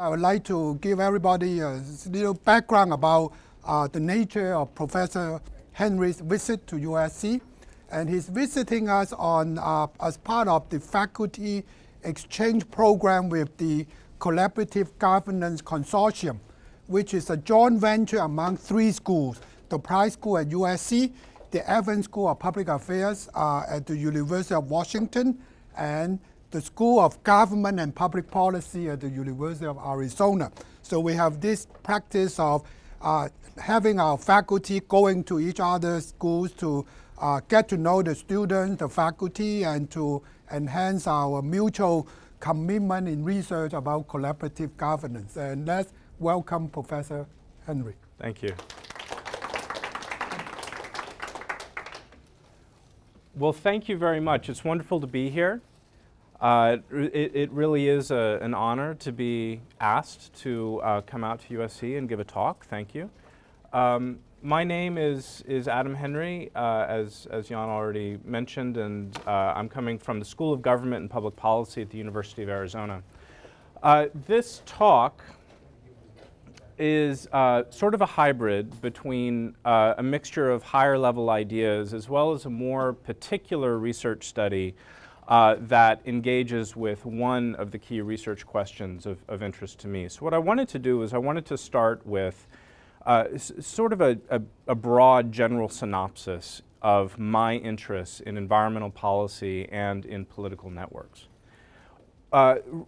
I would like to give everybody a little background about the nature of Professor Henry's visit to USC. And he's visiting us on, as part of the faculty exchange program with the Collaborative Governance Consortium, which is a joint venture among 3 schools: the Price School at USC, the Evans School of Public Affairs at the University of Washington, and the School of Government and Public Policy at the University of Arizona. So we have this practice of having our faculty going to each other's schools to get to know the students, the faculty, and to enhance our mutual commitment in research about collaborative governance. And let's welcome Professor Henry. Thank you. Well, thank you very much. It's wonderful to be here. It really is an honor to be asked to come out to USC and give a talk. Thank you. My name is Adam Henry, as Jan already mentioned, and I'm coming from the School of Government and Public Policy at the University of Arizona. This talk is sort of a hybrid between a mixture of higher level ideas as well as a more particular research study that engages with one of the key research questions of interest to me. So what I wanted to do is I wanted to start with sort of a broad general synopsis of my interests in environmental policy and in political networks.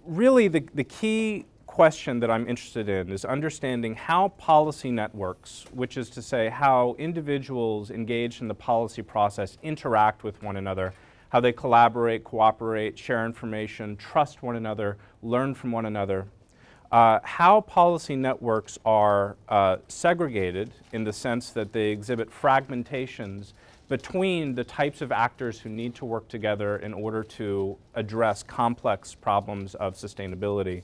Really, the key question that I'm interested in is understanding how policy networks, which is to say how individuals engaged in the policy process interact with one another, how they collaborate, cooperate, share information, trust one another, learn from one another, how policy networks are segregated in the sense that they exhibit fragmentations between the types of actors who need to work together in order to address complex problems of sustainability.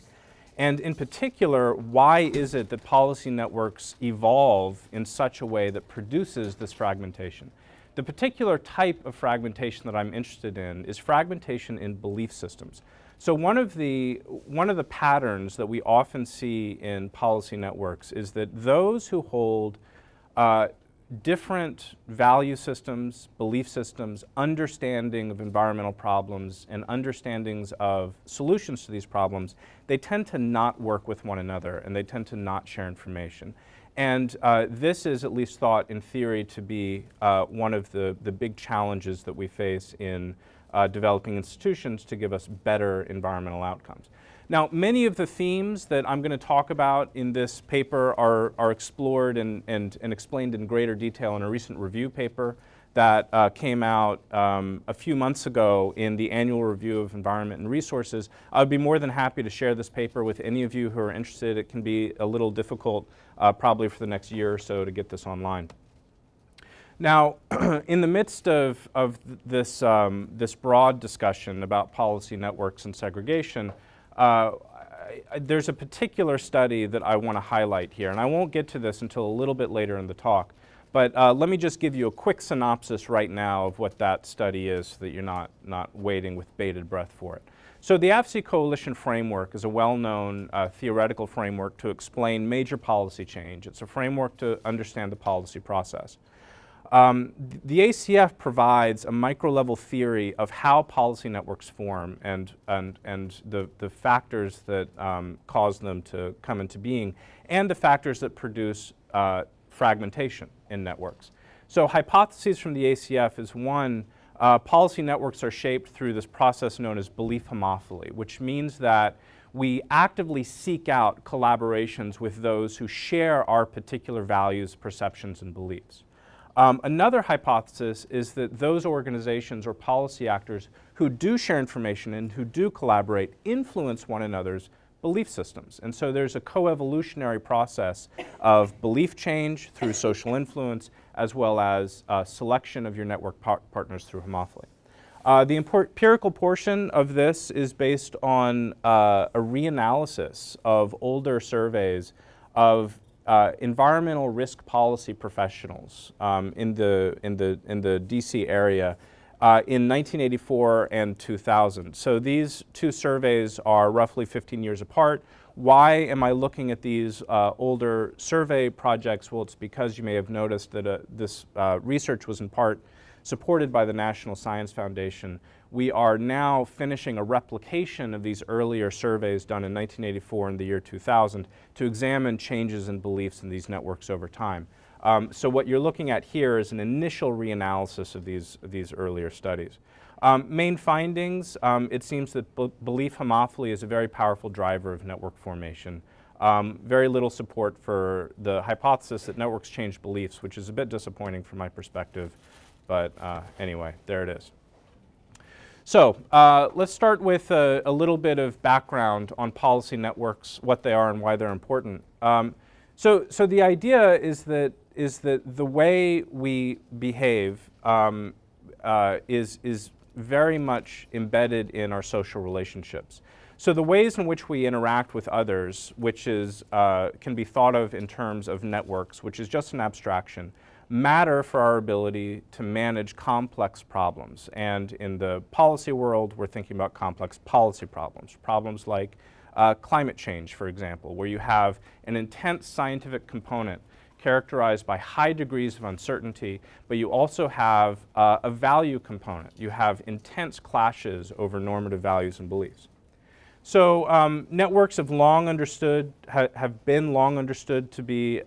And in particular, why is it that policy networks evolve in such a way that produces this fragmentation? The particular type of fragmentation that I'm interested in is fragmentation in belief systems. So one of the patterns that we often see in policy networks is that those who hold different value systems, belief systems, understanding of environmental problems, and understandings of solutions to these problems, they tend to not work with one another and they tend to not share information. And this is at least thought in theory to be one of the big challenges that we face in developing institutions to give us better environmental outcomes. Now, many of the themes that I'm going to talk about in this paper are explored and explained in greater detail in a recent review paper that came out a few months ago in the Annual Review of Environment and Resources. I would be more than happy to share this paper with any of you who are interested. It can be a little difficult probably for the next year or so to get this online. Now, in the midst of this, this broad discussion about policy networks and segregation, there's a particular study that I want to highlight here, and I won't get to this until a little bit later in the talk. But let me just give you a quick synopsis right now of what that study is so that you're not waiting with bated breath for it. So the Advocacy Coalition Framework is a well-known theoretical framework to explain major policy change. It's a framework to understand the policy process. The ACF provides a micro-level theory of how policy networks form and the factors that cause them to come into being and the factors that produce fragmentation in networks. So Hypotheses from the ACF is one, policy networks are shaped through this process known as belief homophily, which means that we actively seek out collaborations with those who share our particular values, perceptions, and beliefs. Another hypothesis is that those organizations or policy actors who do share information and who do collaborate influence one another's belief systems. And so there's a co-evolutionary process of belief change through social influence as well as selection of your network partners through homophily. The empirical portion of this is based on a reanalysis of older surveys of environmental risk policy professionals in the DC area in 1984 and 2000. So these two surveys are roughly 15 years apart. Why am I looking at these older survey projects? Well, it's because you may have noticed that this research was in part supported by the National Science Foundation. We are now finishing a replication of these earlier surveys done in 1984 and the year 2000 to examine changes in beliefs in these networks over time. So what you're looking at here is an initial reanalysis of these earlier studies. Main findings, it seems that belief homophily is a very powerful driver of network formation. Very little support for the hypothesis that networks change beliefs, which is a bit disappointing from my perspective. But anyway, there it is. So let's start with a little bit of background on policy networks, what they are and why they're important. So the idea is that the way we behave is very much embedded in our social relationships. So the ways in which we interact with others, which is, can be thought of in terms of networks, which is just an abstraction, matter for our ability to manage complex problems. And in the policy world, we're thinking about complex policy problems. Problems like climate change, for example, where you have an intense scientific component characterized by high degrees of uncertainty, but you also have a value component. You have intense clashes over normative values and beliefs. So networks have long understood, have been long understood to be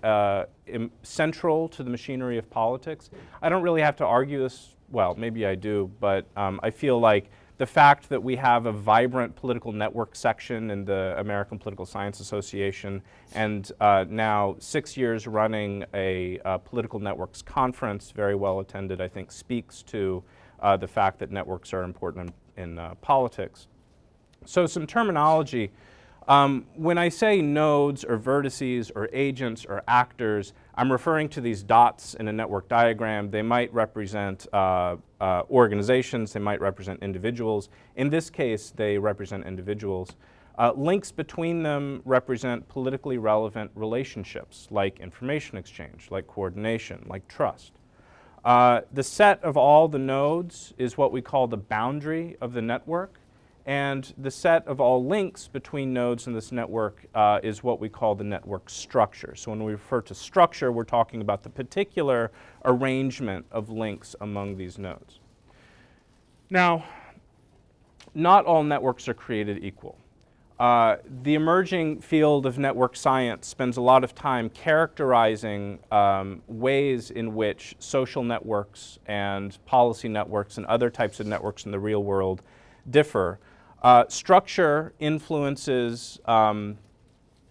central to the machinery of politics. I don't really have to argue this, well, maybe I do, but I feel like the fact that we have a vibrant political network section in the American Political Science Association and now 6 years running a political networks conference, very well attended, I think speaks to the fact that networks are important in politics. So some terminology. When I say nodes or vertices or agents or actors, I'm referring to these dots in a network diagram. They might represent organizations, they might represent individuals. In this case, they represent individuals. Links between them represent politically relevant relationships, like information exchange, like coordination, like trust. The set of all the nodes is what we call the boundary of the network. And the set of all links between nodes in this network is what we call the network structure. So when we refer to structure, we're talking about the particular arrangement of links among these nodes. Now, not all networks are created equal. The emerging field of network science spends a lot of time characterizing ways in which social networks and policy networks and other types of networks in the real world differ. Structure influences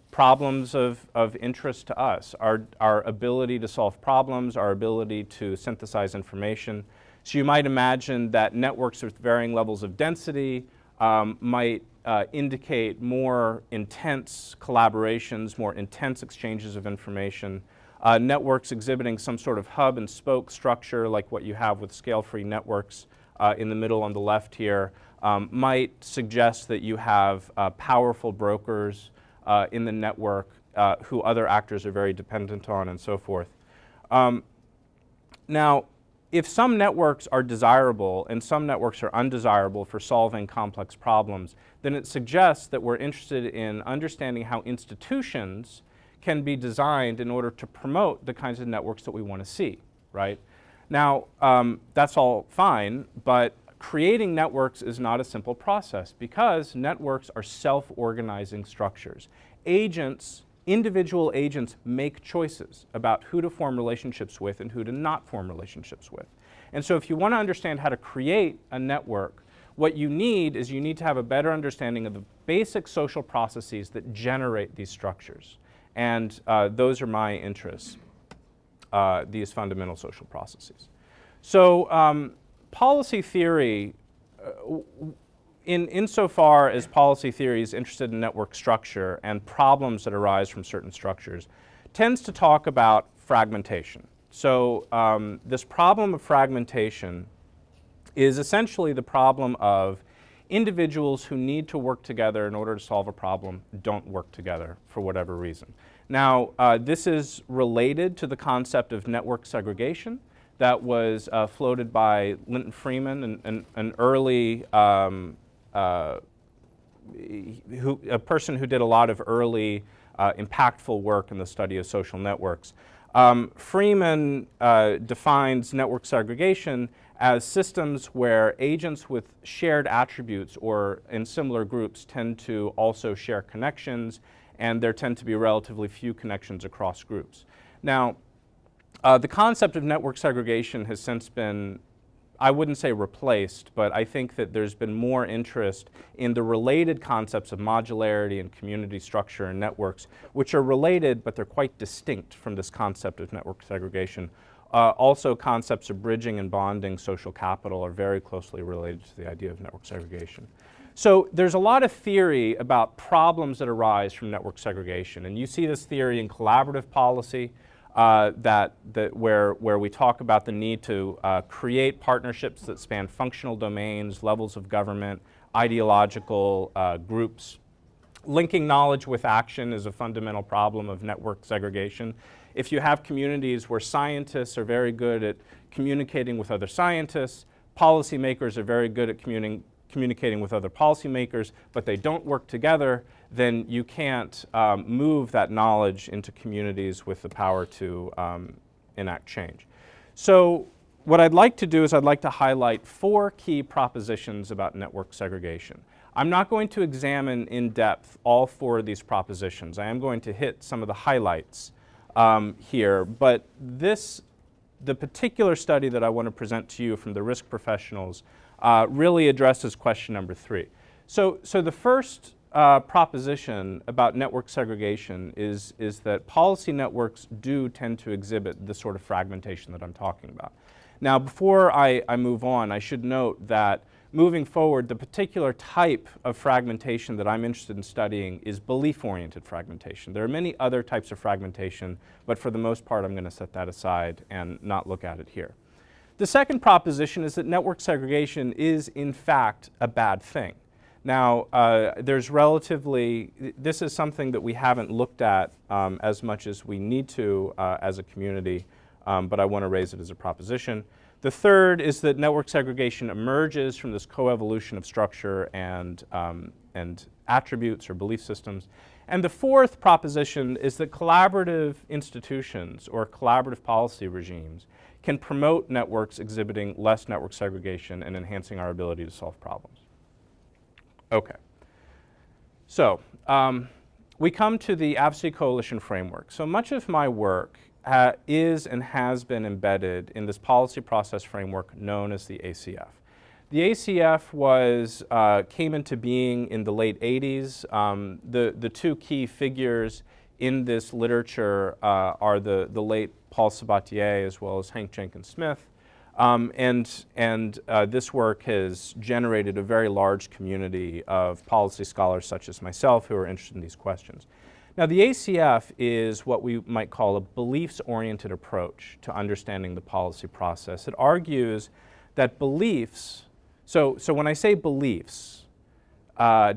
problems of interest to us, our ability to solve problems, our ability to synthesize information. So you might imagine that networks with varying levels of density might indicate more intense collaborations, more intense exchanges of information. Networks exhibiting some sort of hub and spoke structure like what you have with scale-free networks in the middle on the left here might suggest that you have powerful brokers in the network who other actors are very dependent on and so forth. Now, if some networks are desirable and some networks are undesirable for solving complex problems, then it suggests that we're interested in understanding how institutions can be designed in order to promote the kinds of networks that we want to see, right? Now, that's all fine, but creating networks is not a simple process because networks are self-organizing structures. Agents, individual agents, make choices about who to form relationships with and who to not form relationships with. And so if you want to understand how to create a network, what you need is you need to have a better understanding of the basic social processes that generate these structures. And those are my interests, these fundamental social processes. So policy theory, insofar as policy theory is interested in network structure and problems that arise from certain structures, tends to talk about fragmentation. So this problem of fragmentation is essentially the problem of individuals who need to work together in order to solve a problem don't work together for whatever reason. Now, this is related to the concept of network segregation. that was floated by Linton Freeman, an early, a person who did a lot of early impactful work in the study of social networks. Freeman defines network segregation as systems where agents with shared attributes or in similar groups tend to also share connections, and there tend to be relatively few connections across groups. Now, the concept of network segregation has since been, I wouldn't say replaced, but I think that there's been more interest in the related concepts of modularity and community structure and networks, which are related, but they're quite distinct from this concept of network segregation. Also, concepts of bridging and bonding social capital are very closely related to the idea of network segregation. So there's a lot of theory about problems that arise from network segregation, and you see this theory in collaborative policy, where we talk about the need to create partnerships that span functional domains, levels of government, ideological groups. Linking knowledge with action is a fundamental problem of network segregation. If you have communities where scientists are very good at communicating with other scientists, policymakers are very good at communicating with other policymakers, but they don't work together, then you can't move that knowledge into communities with the power to enact change. So what I'd like to do is I'd like to highlight 4 key propositions about network segregation. I'm not going to examine in depth all 4 of these propositions. I am going to hit some of the highlights here, but the particular study that I want to present to you from the risk professionals really addresses question number 3. So the first proposition about network segregation is that policy networks do tend to exhibit the sort of fragmentation that I'm talking about. Now, before I move on, I should note that moving forward, the particular type of fragmentation that I'm interested in studying is belief-oriented fragmentation. There are many other types of fragmentation, but for the most part, I'm going to set that aside and not look at it here. The second proposition is that network segregation is, in fact, a bad thing. Now, this is something that we haven't looked at as much as we need to as a community, but I want to raise it as a proposition. The third is that network segregation emerges from this coevolution of structure and attributes or belief systems. And the fourth proposition is that collaborative institutions or collaborative policy regimes can promote networks exhibiting less network segregation and enhancing our ability to solve problems. Okay. So we come to the Advocacy Coalition Framework. So much of my work is and has been embedded in this policy process framework known as the ACF. The ACF came into being in the late 80s. The 2 key figures in this literature are the late Paul Sabatier as well as Hank Jenkins Smith. This work has generated a very large community of policy scholars such as myself who are interested in these questions. Now, the ACF is what we might call a beliefs-oriented approach to understanding the policy process. It argues that beliefs, so when I say beliefs,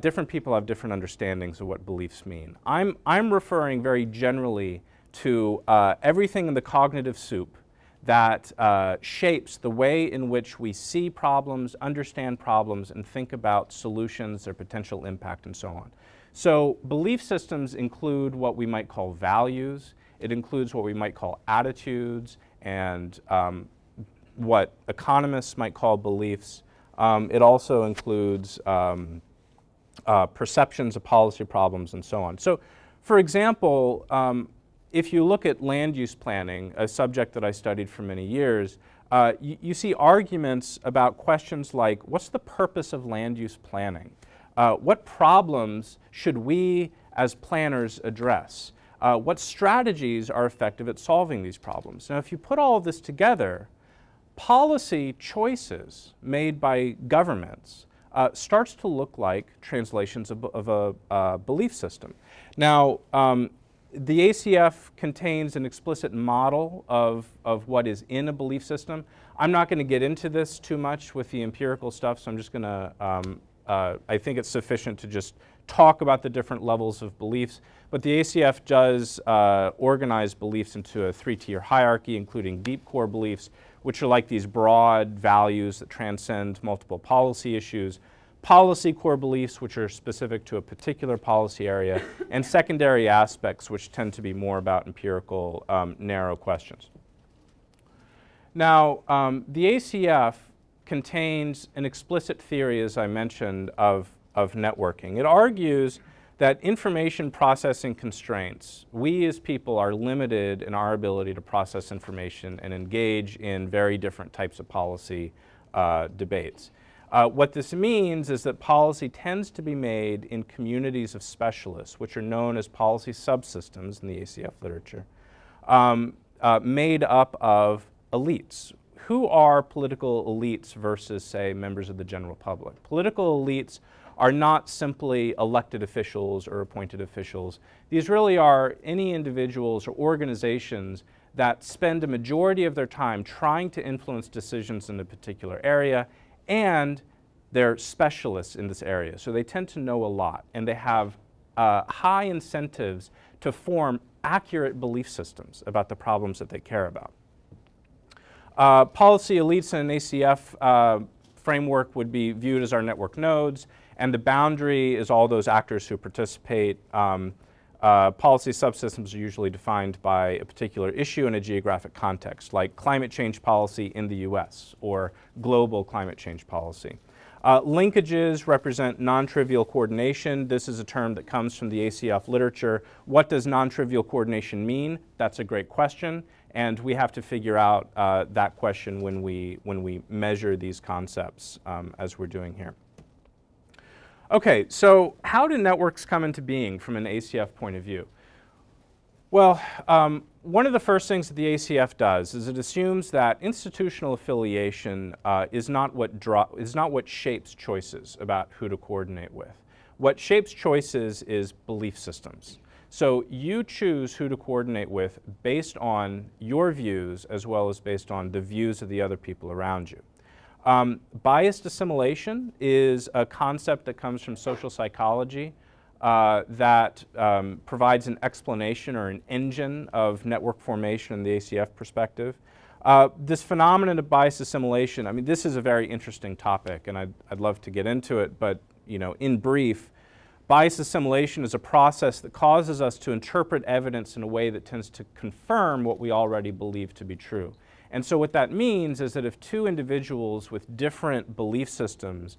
different people have different understandings of what beliefs mean. I'm referring very generally to everything in the cognitive soup that shapes the way in which we see problems, understand problems, and think about solutions, their potential impact, and so on. So belief systems include what we might call values. It includes what we might call attitudes and what economists might call beliefs. It also includes perceptions of policy problems and so on. So for example, if you look at land use planning, a subject that I studied for many years, you see arguments about questions like, what's the purpose of land use planning? What problems should we as planners address? What strategies are effective at solving these problems? Now, if you put all of this together, policy choices made by governments starts to look like translations of a belief system. Now, the ACF contains an explicit model of what is in a belief system. I'm not going to get into this too much with the empirical stuff, so I'm just going to I think it's sufficient to just talk about the different levels of beliefs, but the ACF does organize beliefs into a 3-tier hierarchy, including deep core beliefs, which are like these broad values that transcend multiple policy issues, policy core beliefs, which are specific to a particular policy area, and secondary aspects, which tend to be more about empirical, narrow questions. Now, the ACF contains an explicit theory, as I mentioned, of networking. It argues that information processing constraints, we as people are limited in our ability to process information and engage in very different types of policy debates. What this means is that policy tends to be made in communities of specialists, which are known as policy subsystems in the ACF literature, made up of elites. Who are political elites versus, say, members of the general public? Political elites are not simply elected officials or appointed officials. These really are any individuals or organizations that spend a majority of their time trying to influence decisions in a particular area, and they're specialists in this area. So they tend to know a lot, and they have high incentives to form accurate belief systems about the problems that they care about. Policy elites in an ACF framework would be viewed as our network nodes, and the boundary is all those actors who participate. Policy subsystems are usually defined by a particular issue in a geographic context, like climate change policy in the US or global climate change policy. Linkages represent non-trivial coordination. This is a term that comes from the ACF literature. What does non-trivial coordination mean? That's a great question, and we have to figure out that question when we measure these concepts as we're doing here. Okay, so how do networks come into being from an ACF point of view? Well, one of the first things that the ACF does is it assumes that institutional affiliation is not what shapes choices about who to coordinate with. What shapes choices is belief systems. So you choose who to coordinate with based on your views as well as based on the views of the other people around you. Biased assimilation is a concept that comes from social psychology that provides an explanation or an engine of network formation in the ACF perspective. This phenomenon of biased assimilation, I mean, this is a very interesting topic, and I'd love to get into it, but in brief, biased assimilation is a process that causes us to interpret evidence in a way that tends to confirm what we already believe to be true. And so what that means is that if two individuals with different belief systems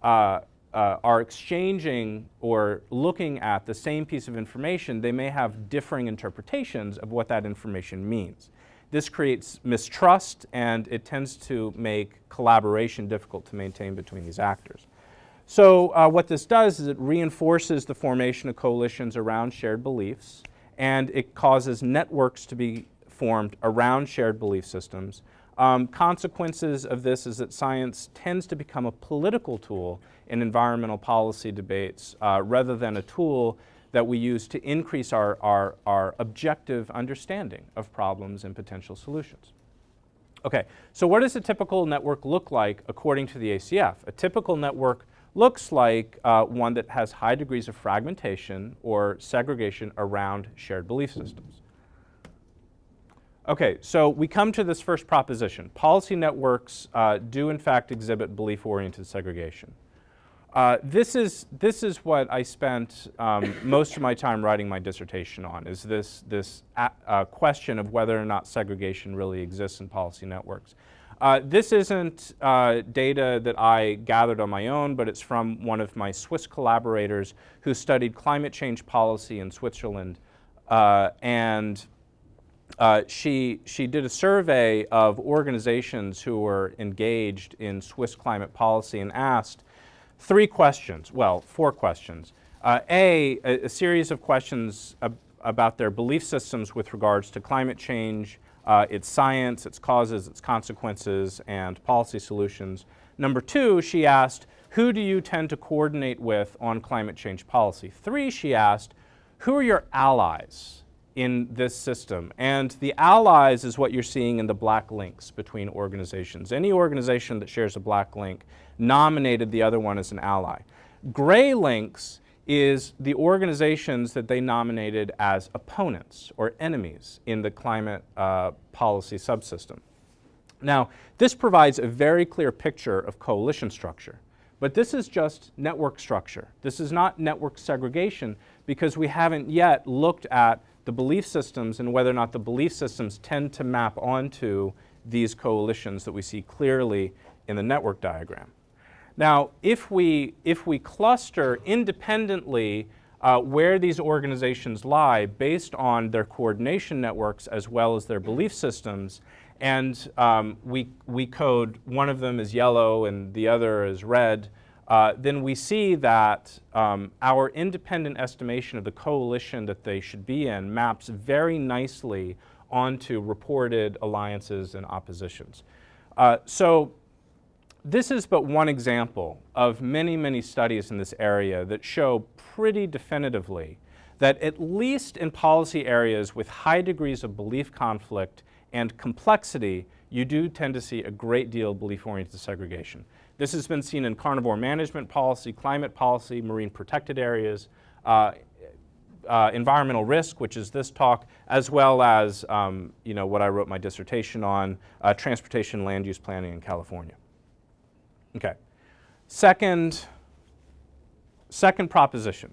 are exchanging or looking at the same piece of information, they may have differing interpretations of what that information means. This creates mistrust, and it tends to make collaboration difficult to maintain between these actors. So what this does is it reinforces the formation of coalitions around shared beliefs, and it causes networks to be formed around shared belief systems. Consequences of this is that science tends to become a political tool in environmental policy debates rather than a tool that we use to increase our objective understanding of problems and potential solutions. Okay, so what does a typical network look like according to the ACF? A typical network looks like one that has high degrees of fragmentation or segregation around shared belief systems. Okay, so we come to this first proposition. Policy networks do in fact exhibit belief-oriented segregation. This is what I spent most of my time writing my dissertation on, is this question of whether or not segregation really exists in policy networks. This isn't data that I gathered on my own, but it's from one of my Swiss collaborators who studied climate change policy in Switzerland, she did a survey of organizations who were engaged in Swiss climate policy and asked four questions. A series of questions about their belief systems with regards to climate change, its science, its causes, its consequences, and policy solutions. Number two, she asked, who do you tend to coordinate with on climate change policy? Three, she asked, who are your allies in this system? And the allies is what you're seeing in the black links between organizations. Any organization that shares a black link nominated the other one as an ally. Gray links is the organizations that they nominated as opponents or enemies in the climate policy subsystem. Now, this provides a very clear picture of coalition structure. But this is just network structure. This is not network segregation because we haven't yet looked at the belief systems and whether or not the belief systems tend to map onto these coalitions that we see clearly in the network diagram. Now, if we cluster independently where these organizations lie based on their coordination networks as well as their belief systems, and we code one of them as yellow and the other as red, then we see that our independent estimation of the coalition that they should be in maps very nicely onto reported alliances and oppositions. So this is but one example of many, many studies in this area that show pretty definitively that at least in policy areas with high degrees of belief conflict and complexity, you do tend to see a great deal of belief-oriented segregation. This has been seen in carnivore management policy, climate policy, marine protected areas, environmental risk, which is this talk, as well as what I wrote my dissertation on, transportation land use planning in California. Okay. Second proposition.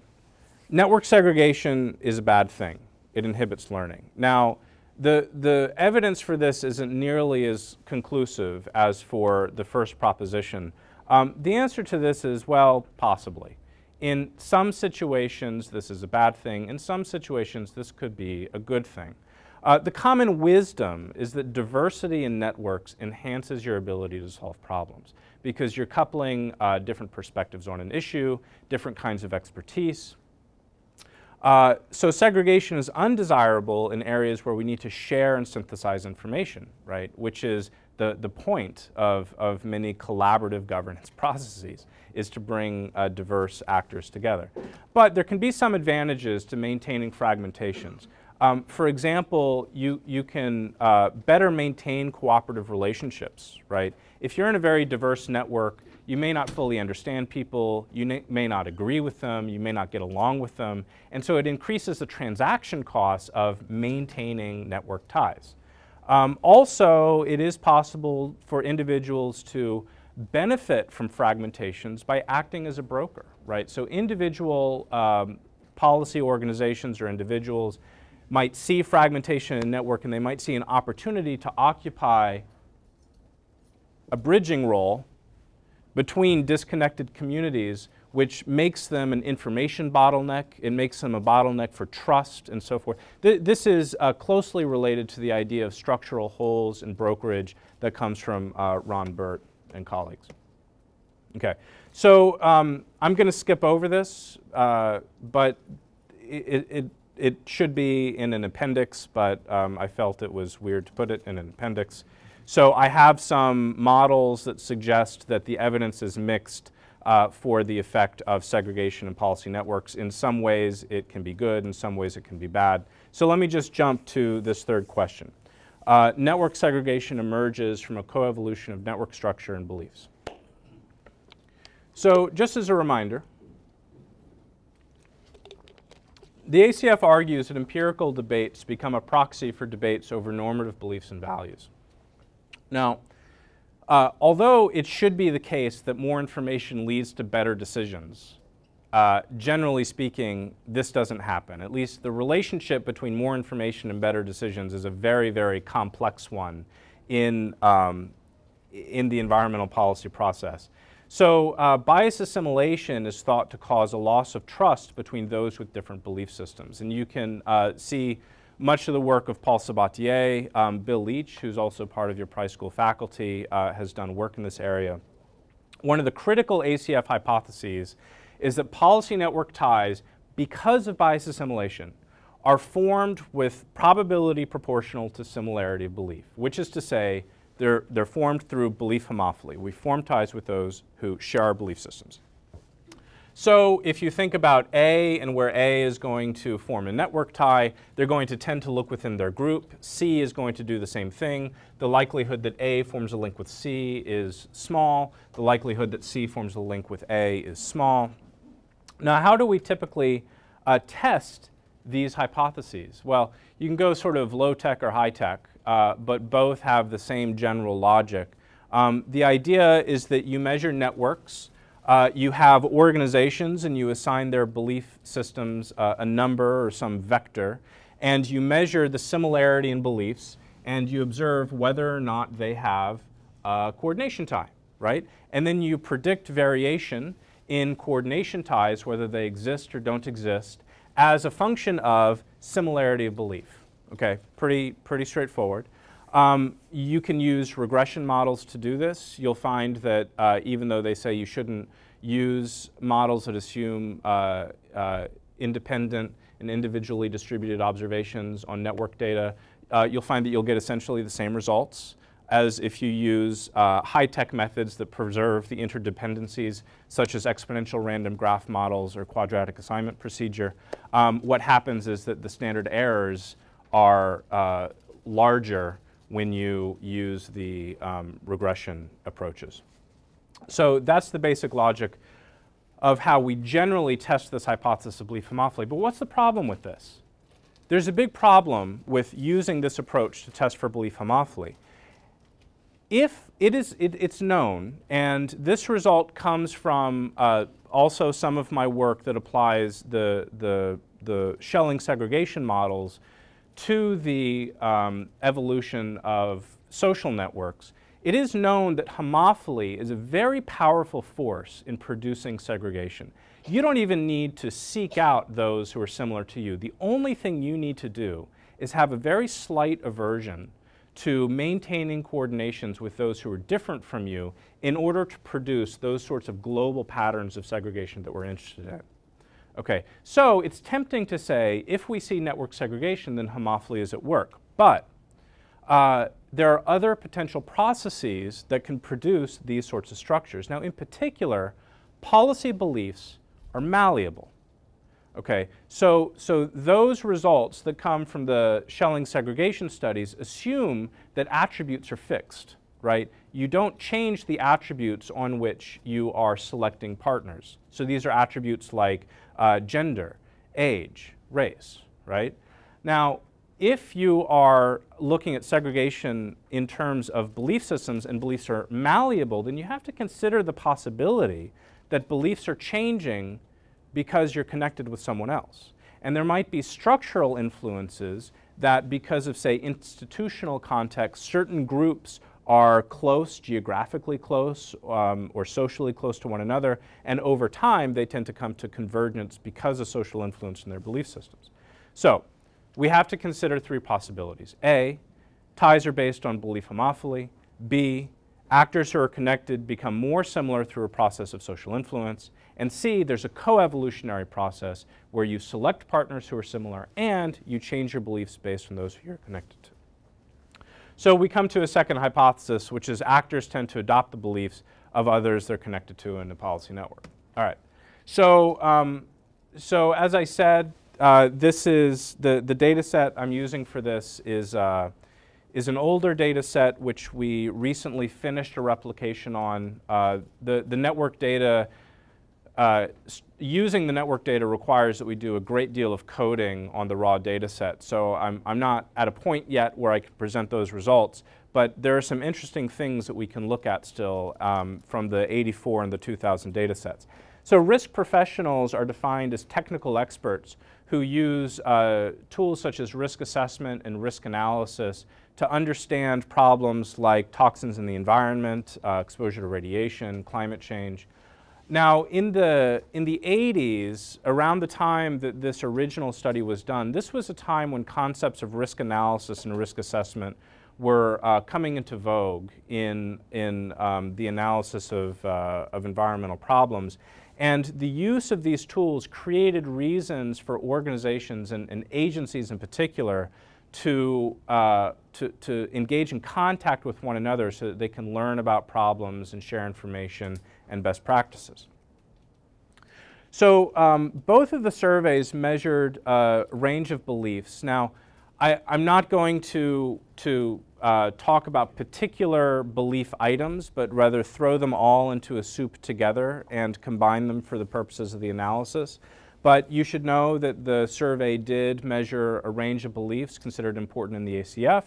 Network segregation is a bad thing. It inhibits learning. Now, the evidence for this isn't nearly as conclusive as for the first proposition. The answer to this is, well, possibly. In some situations, this is a bad thing. In some situations, this could be a good thing. The common wisdom is that diversity in networks enhances your ability to solve problems because you're coupling different perspectives on an issue, different kinds of expertise. So segregation is undesirable in areas where we need to share and synthesize information, right? Which is the point of many collaborative governance processes, is to bring diverse actors together. But there can be some advantages to maintaining fragmentations. For example, you can better maintain cooperative relationships, right? If you're in a very diverse network, you may not fully understand people, you may not agree with them, you may not get along with them, and so it increases the transaction costs of maintaining network ties. Also, it is possible for individuals to benefit from fragmentations by acting as a broker, right? So individual policy organizations or individuals might see fragmentation in a network and they might see an opportunity to occupy a bridging role between disconnected communities, which makes them an information bottleneck. It makes them a bottleneck for trust and so forth. This is closely related to the idea of structural holes in brokerage that comes from Ron Burt and colleagues. Okay, so I'm going to skip over this, but it should be in an appendix, but I felt it was weird to put it in an appendix. So I have some models that suggest that the evidence is mixed for the effect of segregation in policy networks. In some ways it can be good, in some ways it can be bad. So let me just jump to this third question. Network segregation emerges from a coevolution of network structure and beliefs. So just as a reminder, the ACF argues that empirical debates become a proxy for debates over normative beliefs and values. Now, although it should be the case that more information leads to better decisions, generally speaking, this doesn't happen. At least the relationship between more information and better decisions is a very, very complex one in the environmental policy process. So bias assimilation is thought to cause a loss of trust between those with different belief systems. And you can see much of the work of Paul Sabatier. Bill Leach, who's also part of your Price School faculty, has done work in this area. One of the critical ACF hypotheses is that policy network ties, because of bias assimilation, are formed with probability proportional to similarity of belief, which is to say they're formed through belief homophily. We form ties with those who share our belief systems. So if you think about A and where A is going to form a network tie, they're going to tend to look within their group. C is going to do the same thing. The likelihood that A forms a link with C is small. The likelihood that C forms a link with A is small. Now, how do we typically test these hypotheses? Well, you can go sort of low-tech or high-tech. but both have the same general logic. The idea is that you measure networks, you have organizations, and you assign their belief systems a number or some vector, and you measure the similarity in beliefs, and you observe whether or not they have coordination tie, right? And then you predict variation in coordination ties, whether they exist or don't exist, as a function of similarity of belief. Okay, pretty straightforward. You can use regression models to do this. You'll find that even though they say you shouldn't use models that assume independent and individually distributed observations on network data, you'll find that you'll get essentially the same results as if you use high-tech methods that preserve the interdependencies, such as exponential random graph models or quadratic assignment procedure. What happens is that the standard errors are larger when you use the regression approaches. So that's the basic logic of how we generally test this hypothesis of belief homophily. But what's the problem with this? There's a big problem with using this approach to test for belief homophily. If it's known, and this result comes from also some of my work that applies the Schelling segregation models to the evolution of social networks, it is known that homophily is a very powerful force in producing segregation. You don't even need to seek out those who are similar to you. The only thing you need to do is have a very slight aversion to maintaining coordinations with those who are different from you in order to produce those sorts of global patterns of segregation that we're interested in. Okay, so it's tempting to say if we see network segregation, then homophily is at work. But there are other potential processes that can produce these sorts of structures. Now, in particular, policy beliefs are malleable. Okay, so those results that come from the Schelling segregation studies assume that attributes are fixed, right? You don't change the attributes on which you are selecting partners. So these are attributes like gender, age, race, right? Now, if you are looking at segregation in terms of belief systems and beliefs are malleable, then you have to consider the possibility that beliefs are changing because you're connected with someone else. And there might be structural influences that because of, say, institutional context, certain groups are close, geographically close, or socially close to one another, and over time they tend to come to convergence because of social influence in their belief systems. So we have to consider three possibilities. A, ties are based on belief homophily. B, actors who are connected become more similar through a process of social influence. And C, there's a co-evolutionary process where you select partners who are similar and you change your beliefs based on those who you're connected to. So we come to a second hypothesis, which is actors tend to adopt the beliefs of others they're connected to in a policy network. All right. So, so as I said, this is the data set I'm using for this is an older data set which we recently finished a replication on. The network data, using the network data requires that we do a great deal of coding on the raw data set. So I'm not at a point yet where I can present those results, but there are some interesting things that we can look at still from the 84 and the 2000 data sets. So risk professionals are defined as technical experts who use tools such as risk assessment and risk analysis to understand problems like toxins in the environment, exposure to radiation, climate change. Now, in the 80s, around the time that this original study was done, this was a time when concepts of risk analysis and risk assessment were coming into vogue in the analysis of environmental problems. And the use of these tools created reasons for organizations and agencies in particular to engage in contact with one another so that they can learn about problems and share information and best practices. So both of the surveys measured a range of beliefs. Now, I'm not going to talk about particular belief items, but rather throw them all into a soup together and combine them for the purposes of the analysis. But you should know that the survey did measure a range of beliefs considered important in the ACF.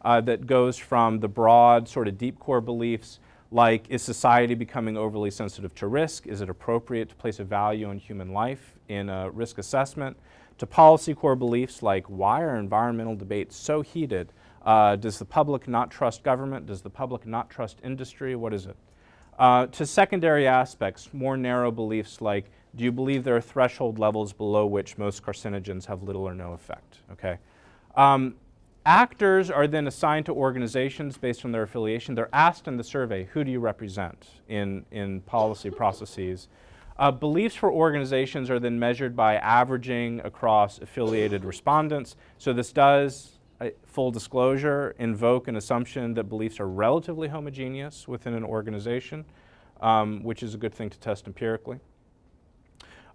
that goes from the broad sort of deep core beliefs like, is society becoming overly sensitive to risk? Is it appropriate to place a value on human life in a risk assessment? To policy core beliefs like, why are environmental debates so heated? Does the public not trust government? Does the public not trust industry? What is it? To secondary aspects, more narrow beliefs like, do you believe there are threshold levels below which most carcinogens have little or no effect? Okay. Actors are then assigned to organizations based on their affiliation. They're asked in the survey, who do you represent in policy processes? Beliefs for organizations are then measured by averaging across affiliated respondents. So this does, full disclosure, invoke an assumption that beliefs are relatively homogeneous within an organization, which is a good thing to test empirically.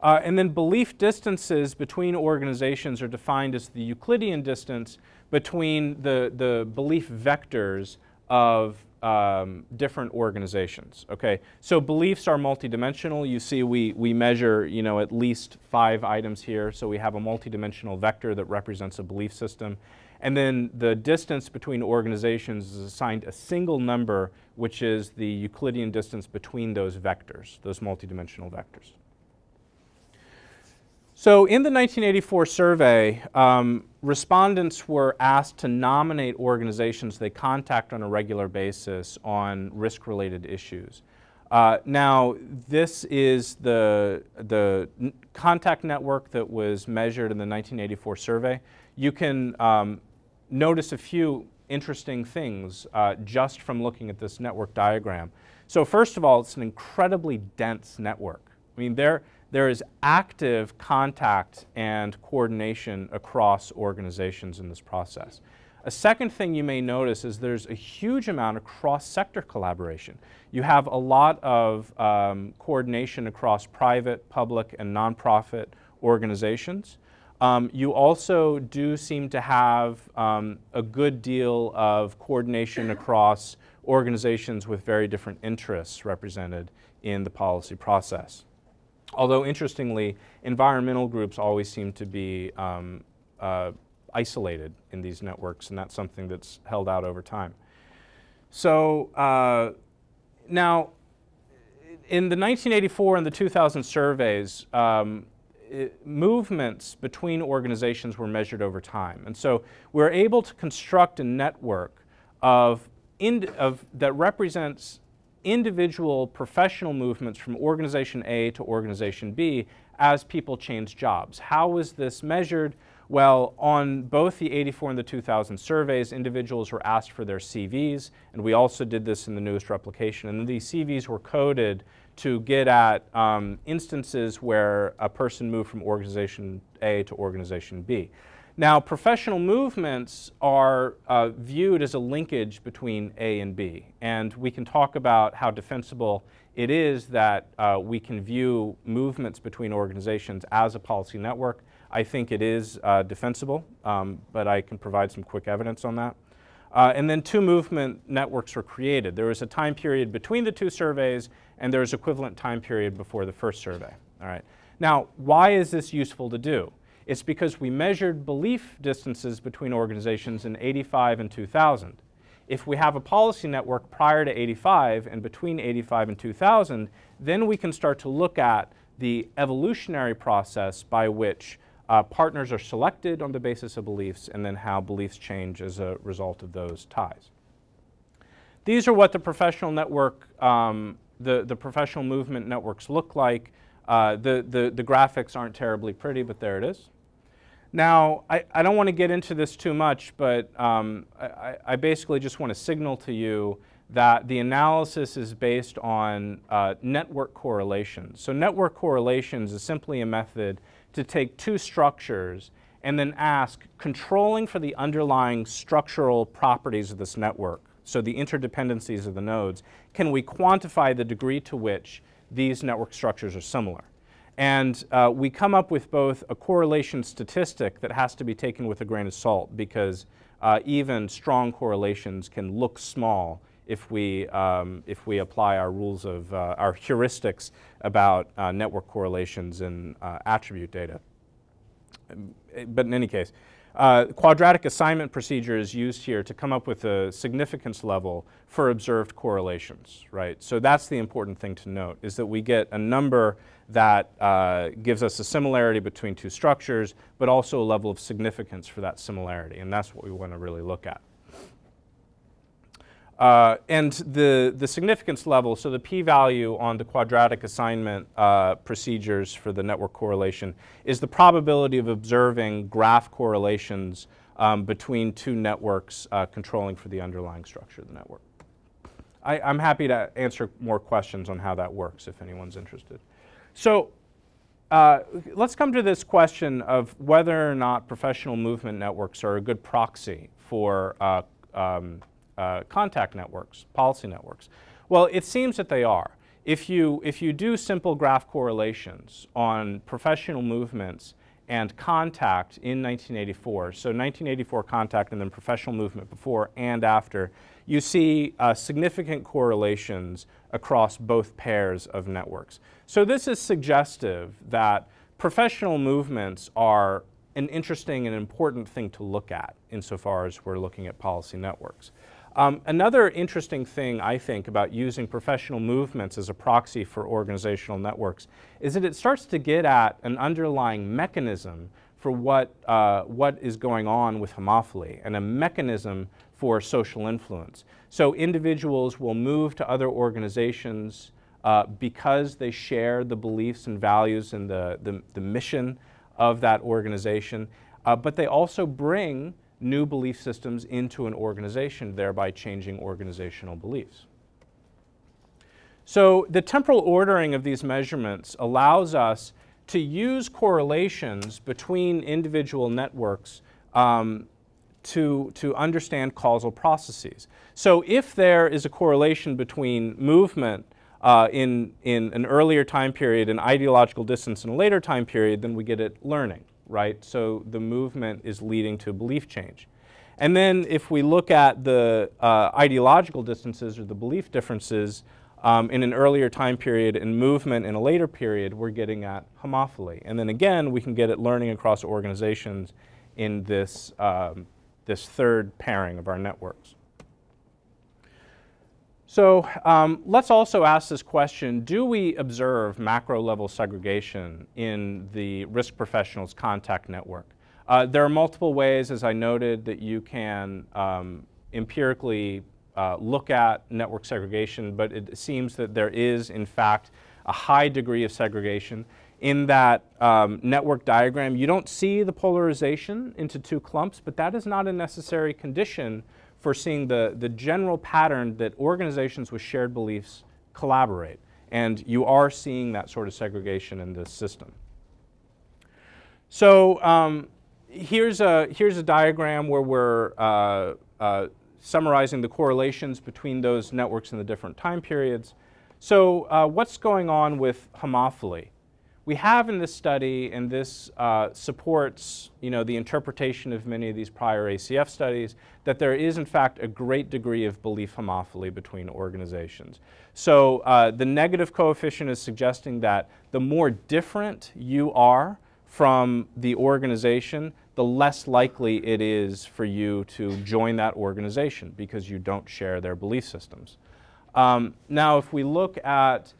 And then belief distances between organizations are defined as the Euclidean distance between the belief vectors of different organizations. Okay, so beliefs are multidimensional. You see, we measure, you know, at least 5 items here. So we have a multidimensional vector that represents a belief system, and then the distance between organizations is assigned a single number, which is the Euclidean distance between those vectors, those multidimensional vectors. So in the 1984 survey, respondents were asked to nominate organizations they contact on a regular basis on risk-related issues. Now, this is the contact network that was measured in the 1984 survey. You can notice a few interesting things just from looking at this network diagram. So first of all, it's an incredibly dense network. I mean, there is active contact and coordination across organizations in this process. A second thing you may notice is there's a huge amount of cross-sector collaboration. You have a lot of coordination across private, public, and nonprofit organizations. You also do seem to have a good deal of coordination across organizations with very different interests represented in the policy process. Although, interestingly, environmental groups always seem to be isolated in these networks, and that's something that's held out over time. So now, in the 1984 and the 2000 surveys, movements between organizations were measured over time. And so we're able to construct a network that represents individual professional movements from organization A to organization B as people change jobs. How was this measured? Well, on both the 84 and the 2000 surveys, individuals were asked for their CVs, and we also did this in the newest replication. And these CVs were coded to get at instances where a person moved from organization A to organization B. Now, professional movements are viewed as a linkage between A and B, and we can talk about how defensible it is that we can view movements between organizations as a policy network. I think it is defensible, but I can provide some quick evidence on that. And then 2 movement networks were created. There was a time period between the 2 surveys, and there was equivalent time period before the first survey. All right. Now, why is this useful to do? It's because we measured belief distances between organizations in 85 and 2000. If we have a policy network prior to 85 and between 85 and 2000, then we can start to look at the evolutionary process by which partners are selected on the basis of beliefs, and then how beliefs change as a result of those ties. These are what the professional network, the professional movement networks look like. The graphics aren't terribly pretty, but there it is. Now, I don't want to get into this too much, but I basically just want to signal to you that the analysis is based on network correlations. So network correlations is simply a method to take 2 structures and then ask, controlling for the underlying structural properties of this network, so the interdependencies of the nodes, can we quantify the degree to which these network structures are similar? And we come up with both a correlation statistic that has to be taken with a grain of salt, because even strong correlations can look small if we apply our rules of our heuristics about network correlations and attribute data. But in any case, Quadratic assignment procedure is used here to come up with a significance level for observed correlations, right? So that's the important thing to note, is that we get a number that gives us a similarity between two structures, but also a level of significance for that similarity, and that's what we want to really look at. And the significance level, so the p-value on the quadratic assignment procedures for the network correlation is the probability of observing graph correlations between two networks controlling for the underlying structure of the network. I'm happy to answer more questions on how that works if anyone's interested. So let's come to this question of whether or not professional movement networks are a good proxy for contact networks, policy networks. Well, it seems that they are. If you do simple graph correlations on professional movements and contact in 1984, so 1984 contact and then professional movement before and after, you see significant correlations across both pairs of networks. So this is suggestive that professional movements are an interesting and important thing to look at insofar as we're looking at policy networks. Another interesting thing, I think, about using professional movements as a proxy for organizational networks is that it starts to get at an underlying mechanism for what is going on with homophily and a mechanism for social influence. So individuals will move to other organizations because they share the beliefs and values and the mission of that organization, but they also bring new belief systems into an organization, thereby changing organizational beliefs. So the temporal ordering of these measurements allows us to use correlations between individual networks to understand causal processes. So if there is a correlation between movement in an earlier time period and ideological distance in a later time period, then we get it learning, right? So the movement is leading to belief change. And then if we look at the ideological distances or the belief differences in an earlier time period and movement in a later period, we're getting at homophily. And then again, we can get at learning across organizations in this, this third pairing of our networks. So let's also ask this question, do we observe macro-level segregation in the risk professionals contact network? There are multiple ways, as I noted, that you can empirically look at network segregation, but it seems that there is, in fact, a high degree of segregation. In that network diagram, you don't see the polarization into two clumps, but that is not a necessary condition for seeing the general pattern that organizations with shared beliefs collaborate. And you are seeing that sort of segregation in this system. So here's a diagram where we're summarizing the correlations between those networks in the different time periods. So what's going on with homophily? We have in this study, and this supports the interpretation of many of these prior ACF studies, that there is in fact a great degree of belief homophily between organizations. So the negative coefficient is suggesting that the more different you are from the organization, the less likely it is for you to join that organization because you don't share their belief systems. Now if we look at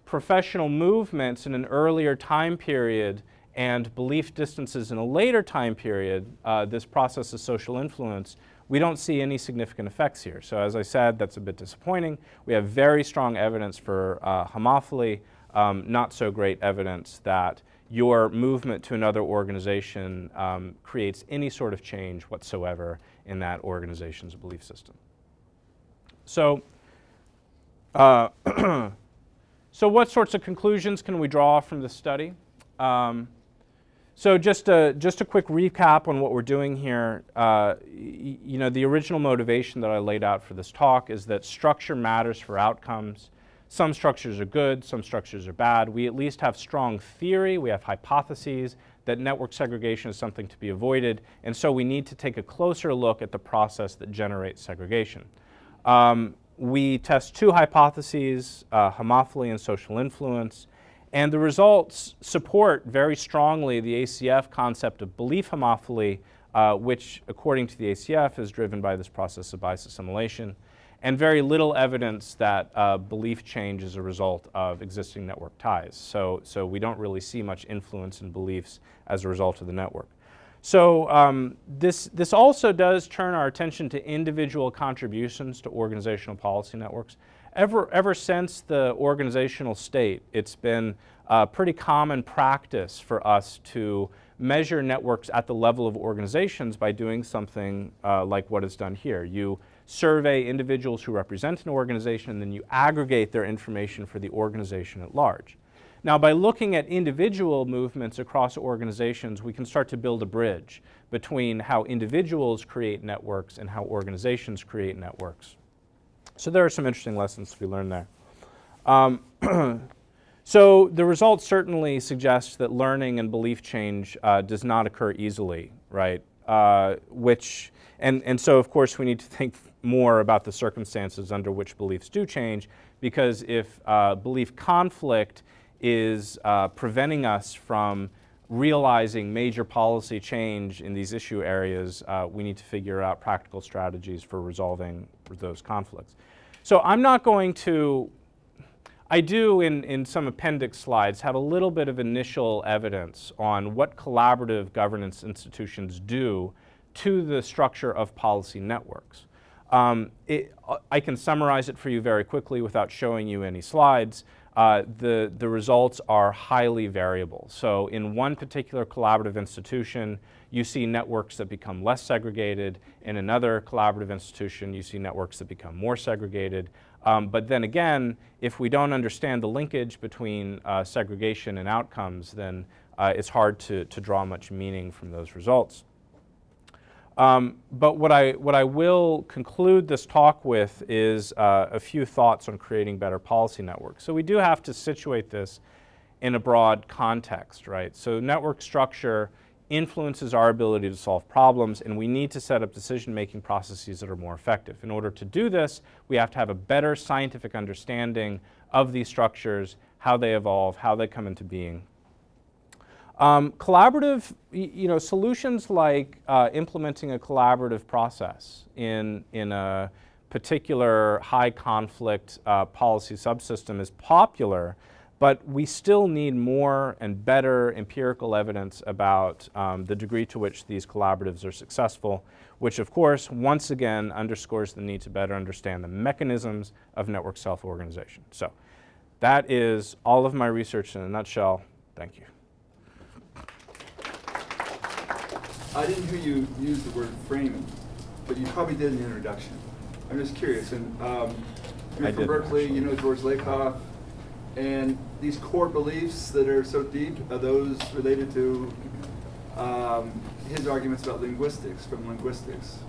professional movements in an earlier time period and belief distances in a later time period, this process of social influence, we don't see any significant effects here. So as I said, that's a bit disappointing. We have very strong evidence for homophily, not so great evidence that your movement to another organization creates any sort of change whatsoever in that organization's belief system. So so what sorts of conclusions can we draw from this study? So just a quick recap on what we're doing here. The original motivation that I laid out for this talk is that structure matters for outcomes. Some structures are good, some structures are bad. We at least have strong theory, we have hypotheses that network segregation is something to be avoided, and so we need to take a closer look at the process that generates segregation. We test two hypotheses, homophily and social influence, And the results support very strongly the ACF concept of belief homophily, which, according to the ACF, is driven by this process of bias assimilation, and very little evidence that belief change is a result of existing network ties. So we don't really see much influence in beliefs as a result of the network. So this also does turn our attention to individual contributions to organizational policy networks. Ever since the organizational state, it's been pretty common practice for us to measure networks at the level of organizations by doing something like what is done here. You survey individuals who represent an organization, and then you aggregate their information for the organization at large. Now, by looking at individual movements across organizations, we can start to build a bridge between how individuals create networks and how organizations create networks. So there are some interesting lessons to be learned there. So the results certainly suggest that learning and belief change does not occur easily, right? And so, of course, we need to think more about the circumstances under which beliefs do change, because if belief conflict is preventing us from realizing major policy change in these issue areas, we need to figure out practical strategies for resolving those conflicts. So I'm not going to, I do in some appendix slides have a little bit of initial evidence on what collaborative governance institutions do to the structure of policy networks. I can summarize it for you very quickly without showing you any slides. The results are highly variable. So in one particular collaborative institution, you see networks that become less segregated. In another collaborative institution, you see networks that become more segregated. But then again, if we don't understand the linkage between segregation and outcomes, then it's hard to draw much meaning from those results. But what I will conclude this talk with is a few thoughts on creating better policy networks. So we do have to situate this in a broad context, right? So network structure influences our ability to solve problems, and we need to set up decision-making processes that are more effective. In order to do this, we have to have a better scientific understanding of these structures, how they evolve, how they come into being. Collaborative, solutions like implementing a collaborative process in a particular high conflict policy subsystem is popular, but we still need more and better empirical evidence about the degree to which these collaboratives are successful, which of course once again underscores the need to better understand the mechanisms of network self-organization. So that is all of my research in a nutshell. Thank you. I didn't hear you use the word framing, but you probably did in the introduction. I'm just curious, and you're from Berkeley, you know George Lakoff, and these core beliefs that are so deep, are those related to his arguments about linguistics, from linguistics?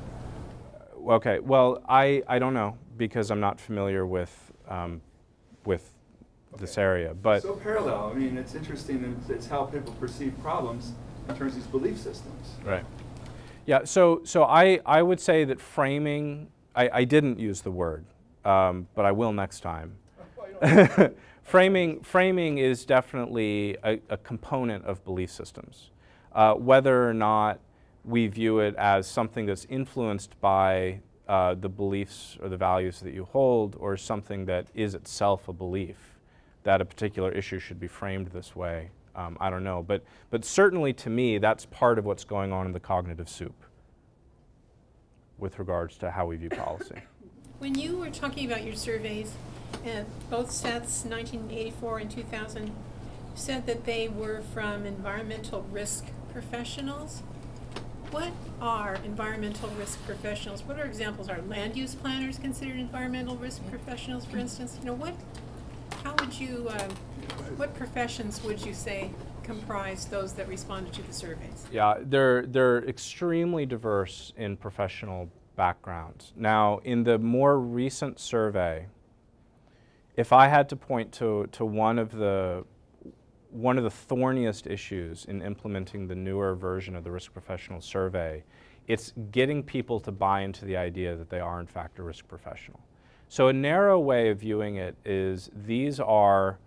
Okay, well, I don't know, because I'm not familiar with this area, but so parallel. I mean, it's interesting, and it's how people perceive problems in terms of these belief systems. Right. Yeah, so I would say that framing, I didn't use the word, but I will next time. Framing is definitely a component of belief systems. Whether or not we view it as something that's influenced by the beliefs or the values that you hold, or something that is itself a belief, that a particular issue should be framed this way. I don't know, but certainly to me, that's part of what's going on in the cognitive soup with regards to how we view policy. When you were talking about your surveys, both sets, 1984 and 2000, you said that they were from environmental risk professionals. What are environmental risk professionals? What are examples? Are land use planners considered environmental risk professionals, for instance? How would you, what professions would you say comprise those that responded to the surveys? Yeah, they're extremely diverse in professional backgrounds. Now, in the more recent survey, if I had to point to one of the thorniest issues in implementing the newer version of the risk professional survey, it's getting people to buy into the idea that they are in fact a risk professional. So a narrow way of viewing it is these are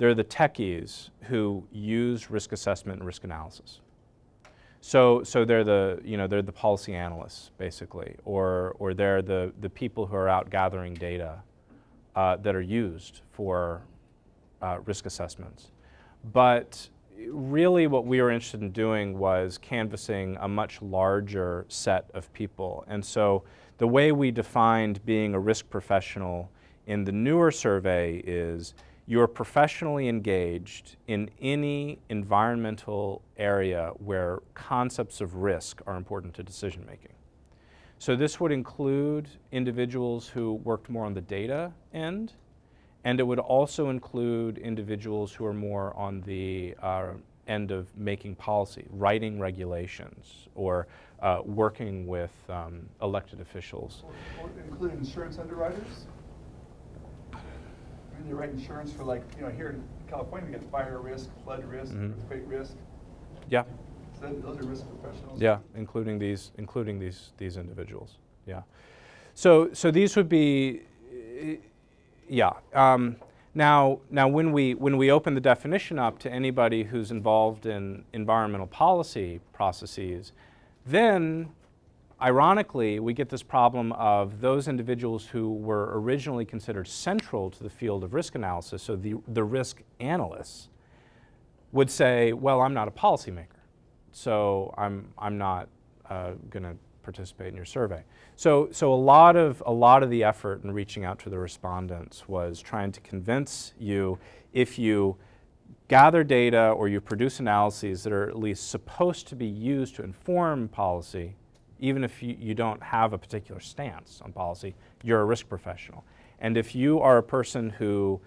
They're the techies who use risk assessment and risk analysis. So they're the, they're the policy analysts, basically, or they're the people who are out gathering data that are used for risk assessments. But really what we were interested in doing was canvassing a much larger set of people. And so the way we defined being a risk professional in the newer survey is you're professionally engaged in any environmental area where concepts of risk are important to decision making. So this would include individuals who worked more on the data end, and it would also include individuals who are more on the end of making policy, writing regulations, or working with elected officials. Or include insurance underwriters? I mean, they write insurance for, like, here in California we get fire risk, flood risk, earthquake risk. Yeah. So those are risk professionals. Yeah, including these individuals. Yeah. So these would be, yeah. Now when we open the definition up to anybody who's involved in environmental policy processes, then ironically we get this problem of those individuals who were originally considered central to the field of risk analysis, so the risk analysts, would say, well, I'm not a policymaker, so I'm not going to participate in your survey. So a lot of the effort in reaching out to the respondents was trying to convince you, if you gather data or you produce analyses that are at least supposed to be used to inform policy, even if you don't have a particular stance on policy, you're a risk professional. And if you are a person who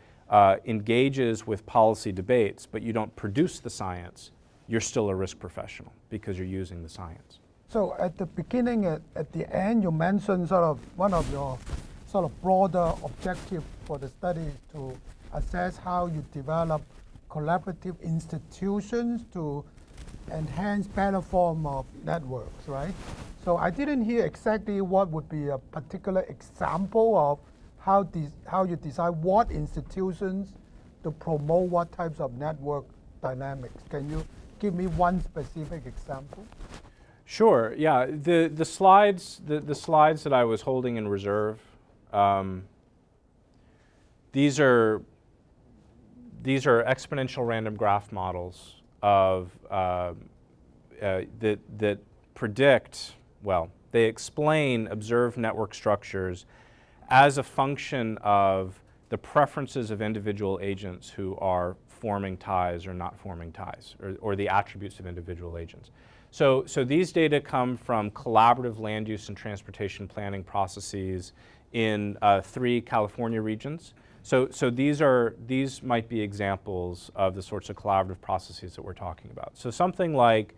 engages with policy debates but you don't produce the science, you're still a risk professional because you're using the science. So at the beginning, at the end, you mentioned sort of one of your sort of broader objective for the study is to assess how you develop collaborative institutions to enhance better form of networks, right? So I didn't hear exactly what would be a particular example of how you decide what institutions to promote what types of network dynamics. Can you give me one specific example? Sure. Yeah. The slides that I was holding in reserve, these are exponential random graph models of that predict, well, they explain observed network structures as a function of the preferences of individual agents who are forming ties or not forming ties, or the attributes of individual agents. So these data come from collaborative land use and transportation planning processes in 3 California regions. So these might be examples of the sorts of collaborative processes that we're talking about. So something like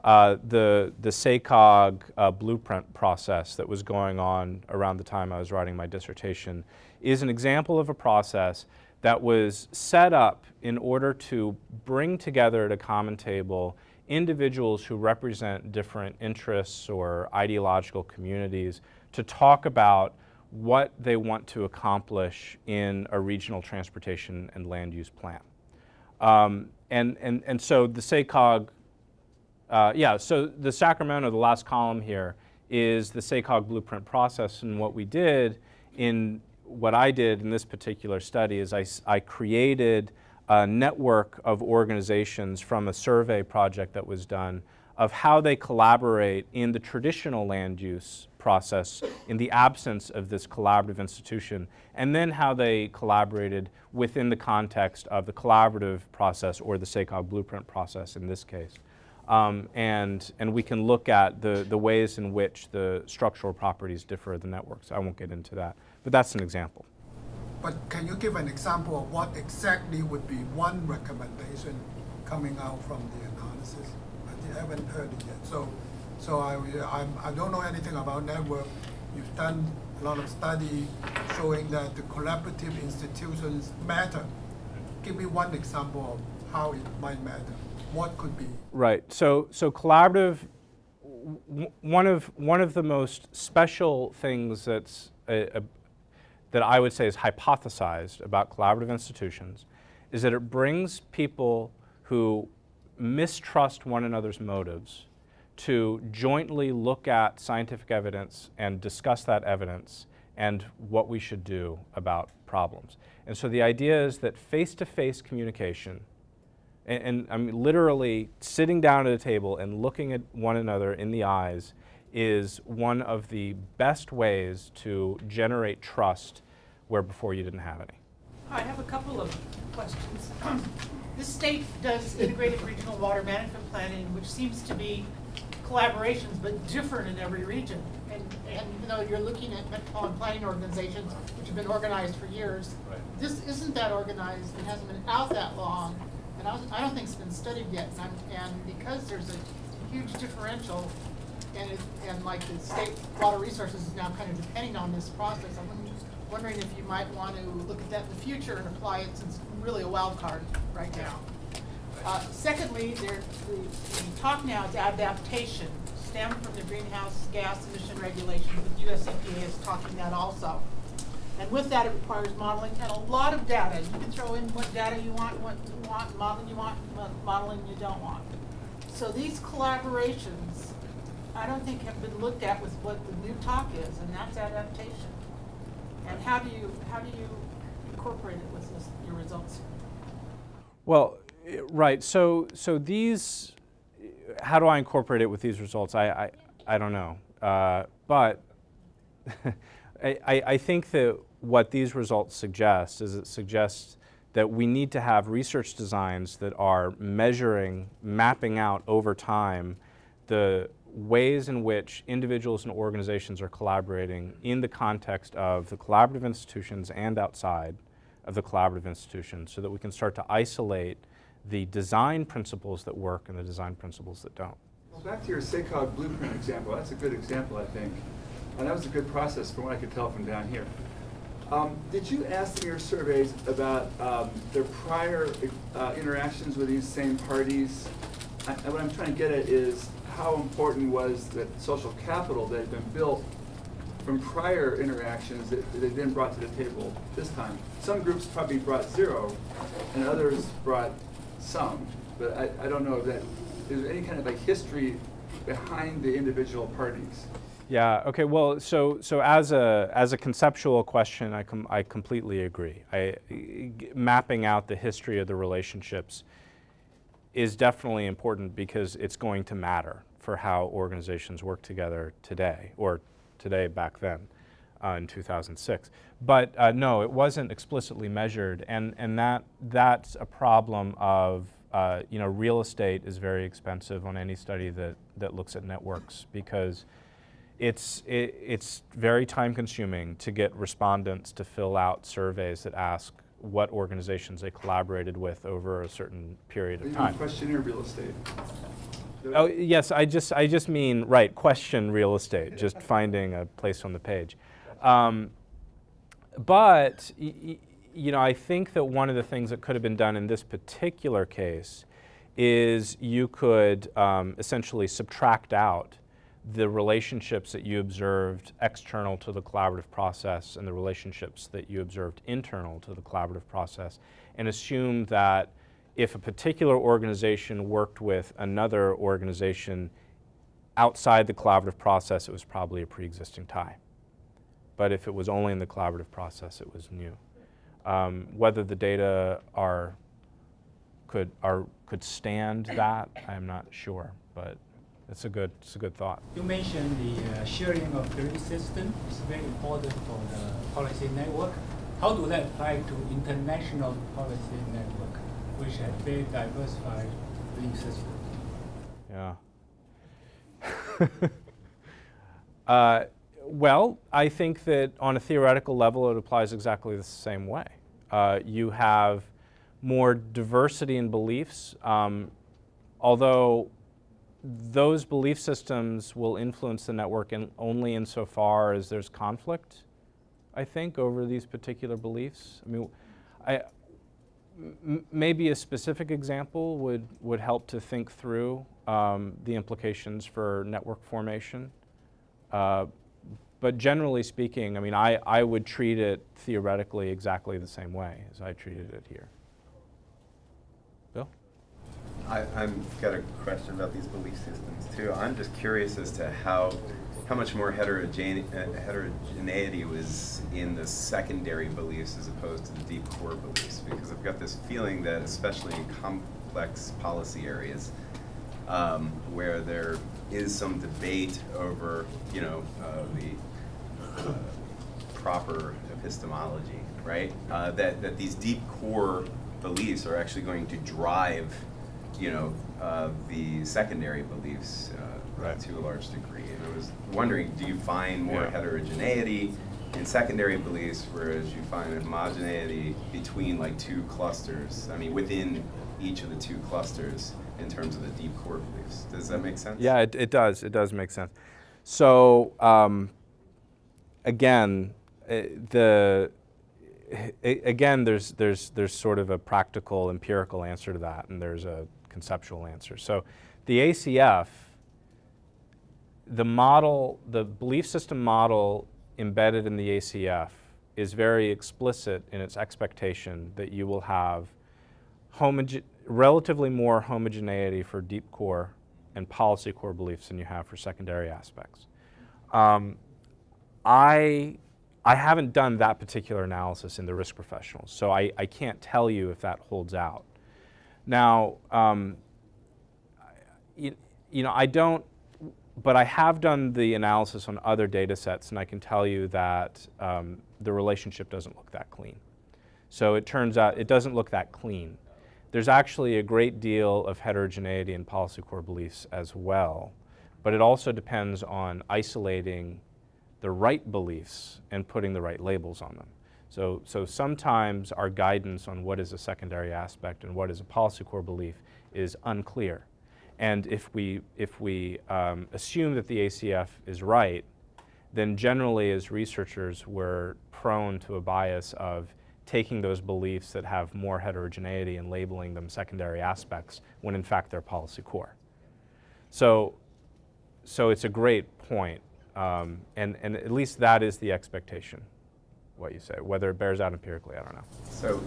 the SACOG blueprint process that was going on around the time I was writing my dissertation is an example of a process that was set up in order to bring together at a common table individuals who represent different interests or ideological communities to talk about what they want to accomplish in a regional transportation and land use plan. And so the SACOG, so the Sacramento, the last column here, is the SACOG blueprint process. And what I did in this particular study is I created a network of organizations from a survey project that was done of how they collaborate in the traditional land use process in the absence of this collaborative institution, and then how they collaborated within the context of the collaborative process or the SACOG blueprint process in this case. And we can look at the ways in which the structural properties differ of the networks. I won't get into that, but that's an example. But can you give an example of what exactly would be one recommendation coming out from the analysis? I haven't heard it yet. So I don't know anything about network. You've done a lot of study showing that the collaborative institutions matter. Give me one example of how it might matter. What could be? Right. So collaborative. One of the most special things that I would say is hypothesized about collaborative institutions is that it brings people who mistrust one another's motives to jointly look at scientific evidence and discuss that evidence and what we should do about problems. And so the idea is that face-to-face communication, and I mean literally sitting down at a table and looking at one another in the eyes, is one of the best ways to generate trust where before you didn't have any. I have a couple of questions. This state does integrated regional water management planning, which seems to be collaborations, but different in every region. And you know, you're looking at metropolitan planning organizations, which have been organized for years. Right. This isn't that organized. It hasn't been out that long, and I don't think it's been studied yet. And because there's a huge differential, and like the state water resources is now kind of depending on this process, I'm wondering if you might want to look at that in the future and apply it, since it's really a wild card right now. Secondly, the talk now is adaptation, stemmed from the greenhouse gas emission regulations, but US EPA is talking that also. And with that, it requires modeling and a lot of data. You can throw in what data you want, modeling you want, modeling you don't want. So these collaborations, I don't think have been looked at with what the new talk is, and that's adaptation. And how do you incorporate it with your results? Well, right. So these, how do I incorporate it with these results? I don't know. But I think that what these results suggest is it suggests that we need to have research designs that are measuring, mapping out over time the ways in which individuals and organizations are collaborating in the context of the collaborative institutions and outside of the collaborative institutions, so that we can start to isolate the design principles that work and the design principles that don't. Well, back to your SACOG blueprint example, that's a good example, I think. And that was a good process from what I could tell from down here. Did you ask in your surveys about their prior interactions with these same parties? What I'm trying to get at is how important was that social capital that had been built from prior interactions that they then brought to the table this time? Some groups probably brought zero, and others brought some. But I don't know if that, is there any kind of like history behind the individual parties? Yeah. Okay. Well, so as a conceptual question, I completely agree. Mapping out the history of the relationships is definitely important, because it's going to matter for how organizations work together today, or today back then in 2006. But no, it wasn't explicitly measured, and that's a problem of you know, real estate is very expensive on any study that looks at networks, because it's very time consuming to get respondents to fill out surveys that ask what organizations they collaborated with over a certain period of time. Questionnaire real estate. Oh yes, I just mean, right, question real estate, just finding a place on the page. But you know, I think that one of the things that could have been done in this particular case is you could essentially subtract out the relationships that you observed external to the collaborative process and the relationships that you observed internal to the collaborative process, and assume that if a particular organization worked with another organization outside the collaborative process, it was probably a pre-existing tie. But if it was only in the collaborative process, it was new. Whether the data could stand that, I'm not sure, but it's a good thought. You mentioned the sharing of grid system is very important for the policy network. How do that apply to international policy network, which have very diversified grid system? Yeah. Well, I think that on a theoretical level, it applies exactly the same way. You have more diversity in beliefs, although those belief systems will influence the network only insofar as there's conflict, I think, over these particular beliefs. I mean, maybe a specific example would help to think through the implications for network formation. But generally speaking, I mean, I would treat it theoretically exactly the same way as I treated it here. Bill? I've got a question about these belief systems too. I'm just curious as to how much more heterogeneity was in the secondary beliefs as opposed to the deep core beliefs, because I've got this feeling that especially in complex policy areas where there is some debate over, the proper epistemology, right? That these deep core beliefs are actually going to drive, the secondary beliefs right. to a large degree. And I was wondering, do you find more heterogeneity in secondary beliefs, whereas you find homogeneity between like two clusters? I mean, within each of the two clusters in terms of the deep core beliefs. Does that make sense? Yeah, it does. It does make sense. So again, there's sort of a practical, empirical answer to that, and there's a conceptual answer. So the ACF, the belief system model embedded in the ACF is very explicit in its expectation that you will have relatively more homogeneity for deep core and policy core beliefs than you have for secondary aspects. I haven't done that particular analysis in the risk professionals, so I can't tell you if that holds out. Now, I don't, but I have done the analysis on other data sets, and I can tell you that the relationship doesn't look that clean. So it turns out it doesn't look that clean. There's actually a great deal of heterogeneity in policy core beliefs as well, but it also depends on isolating the right beliefs and putting the right labels on them. So sometimes our guidance on what is a secondary aspect and what is a policy core belief is unclear. And if we assume that the ACF is right, then generally as researchers we're prone to a bias of taking those beliefs that have more heterogeneity and labeling them secondary aspects when in fact they're policy core. So it's a great point, and at least that is the expectation, what you say. Whether it bears out empirically, I don't know. So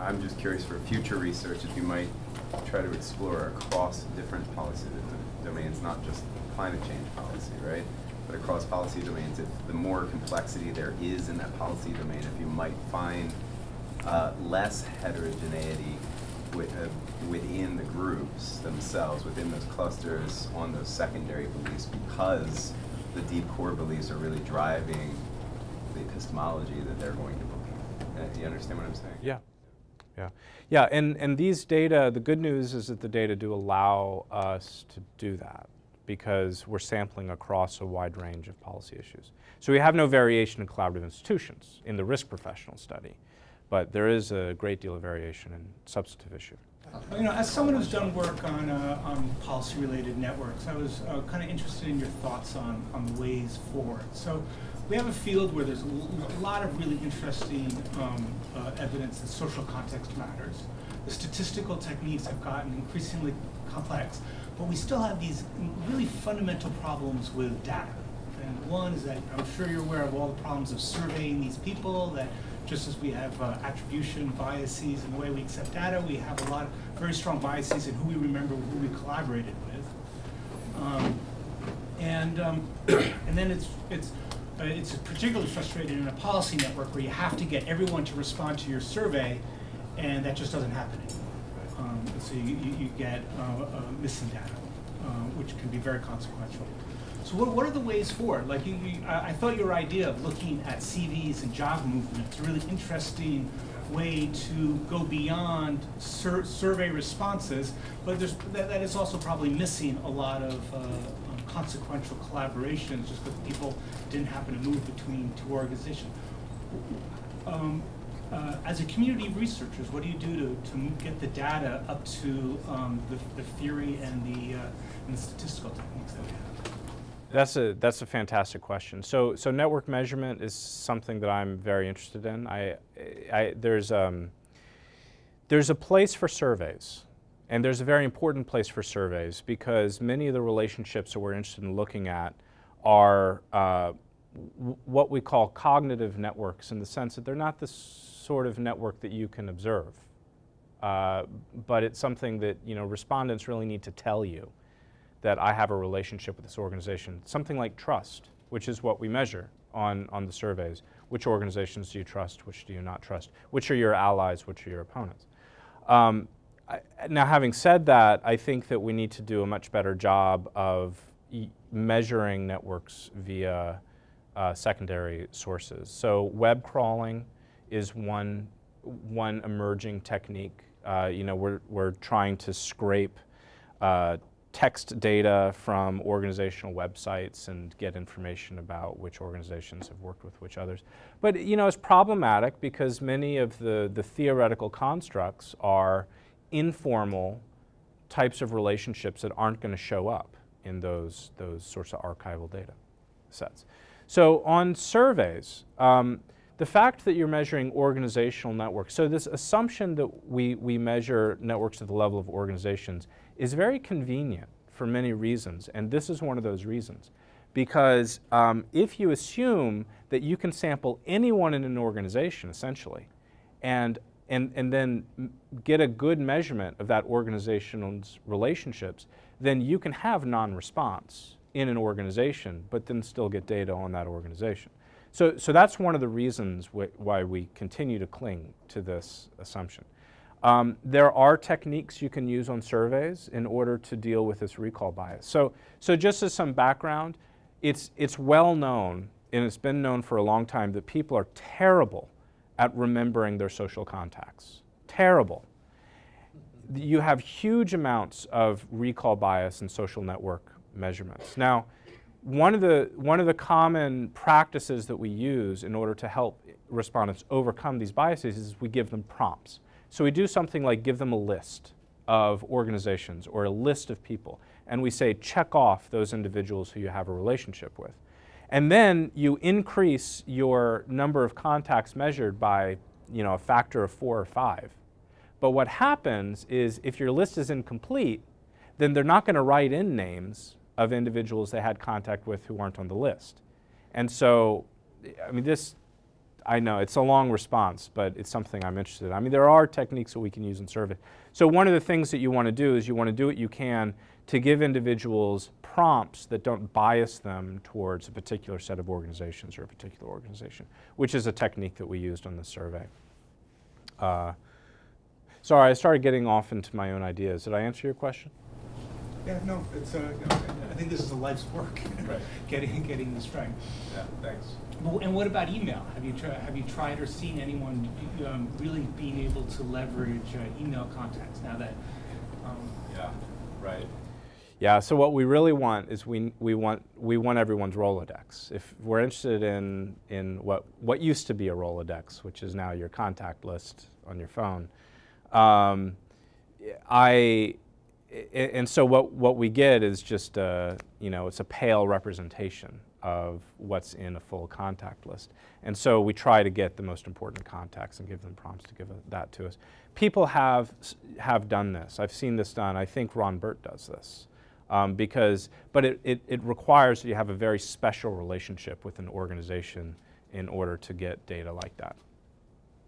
I'm just curious for future research if you might try to explore across different policy domains, not just climate change policy, right? But across policy domains, if the more complexity there is in that policy domain, if you might find less heterogeneity within the groups themselves, within those clusters on those secondary beliefs, because the deep core beliefs are really driving the epistemology that they're going to believe. Do you understand what I'm saying? Yeah. Yeah, and these data, the good news is that the data do allow us to do that, because we're sampling across a wide range of policy issues. So we have no variation in collaborative institutions in the risk professional study, but there is a great deal of variation in substantive issue. As someone who's done work on policy-related networks, I was kind of interested in your thoughts on the ways forward. So we have a field where there's a lot of really interesting evidence that social context matters. The statistical techniques have gotten increasingly complex, but we still have these really fundamental problems with data. And one is that I'm sure you're aware of all the problems of surveying these people, that just as we have attribution biases in the way we accept data, we have a lot of very strong biases in who we remember, who we collaborated with. And then it's particularly frustrating in a policy network where you have to get everyone to respond to your survey, and that just doesn't happen anymore. So you get missing data, which can be very consequential. So what are the ways forward? Like I thought your idea of looking at CVs and job movement is a really interesting way to go beyond survey responses, but that is also probably missing a lot of consequential collaborations just because people didn't happen to move between two organizations. As a community of researchers, what do you do to get the data up to the theory and the statistical techniques that we have? That's a fantastic question. So network measurement is something that I'm very interested in. There's a place for surveys, and there's a very important place for surveys, because many of the relationships that we're interested in looking at are what we call cognitive networks, in the sense that they're not the sort of network that you can observe. but it's something that, you know, respondents really need to tell you that I have a relationship with this organization. Something like trust, which is what we measure on the surveys. Which organizations do you trust, which do you not trust? Which are your allies, which are your opponents? Now, having said that, I think that we need to do a much better job of measuring networks via secondary sources. So web crawling is one emerging technique. You know, we're trying to scrape text data from organizational websites and get information about which organizations have worked with which others. But, you know, it's problematic because many of the theoretical constructs are informal types of relationships that aren't going to show up in those sorts of archival data sets. So on surveys, the fact that you're measuring organizational networks, so this assumption that we measure networks at the level of organizations is very convenient for many reasons, and this is one of those reasons. Because if you assume that you can sample anyone in an organization, essentially, and then get a good measurement of that organization's relationships, then you can have non-response in an organization, but then still get data on that organization. So that's one of the reasons why we continue to cling to this assumption. There are techniques you can use on surveys in order to deal with this recall bias. So just as some background, it's well known, and it's been known for a long time, that people are terrible at remembering their social contacts. Terrible. You have huge amounts of recall bias in social network measurements. Now, one of the common practices that we use in order to help respondents overcome these biases is we give them prompts. So we do something like give them a list of organizations or a list of people, and we say check off those individuals who you have a relationship with. And then you increase your number of contacts measured by, you know, a factor of 4 or 5. But what happens is if your list is incomplete, then they're not going to write in names of individuals they had contact with who aren't on the list. And so, I mean, I know it's a long response, but it's something I'm interested in. I mean, there are techniques that we can use in survey. So one of the things that you want to do is you want to do what you can to give individuals prompts that don't bias them towards a particular set of organizations or a particular organization, which is a technique that we used on the survey. Sorry, I started getting off into my own ideas. Did I answer your question? Yeah, no, it's I think this is a life's work, right. getting this right. Yeah, thanks. And what about email? Have you tried or seen anyone really being able to leverage email contacts now that? Yeah, right. Yeah. So what we really want is we want everyone's Rolodex. If we're interested in what used to be a Rolodex, which is now your contact list on your phone, and so what we get is just it's a pale representation of what's in a full contact list. And so we try to get the most important contacts and give them prompts to give that to us. People have done this. I've seen this done. I think Ron Burt does this. But it requires that you have a very special relationship with an organization in order to get data like that.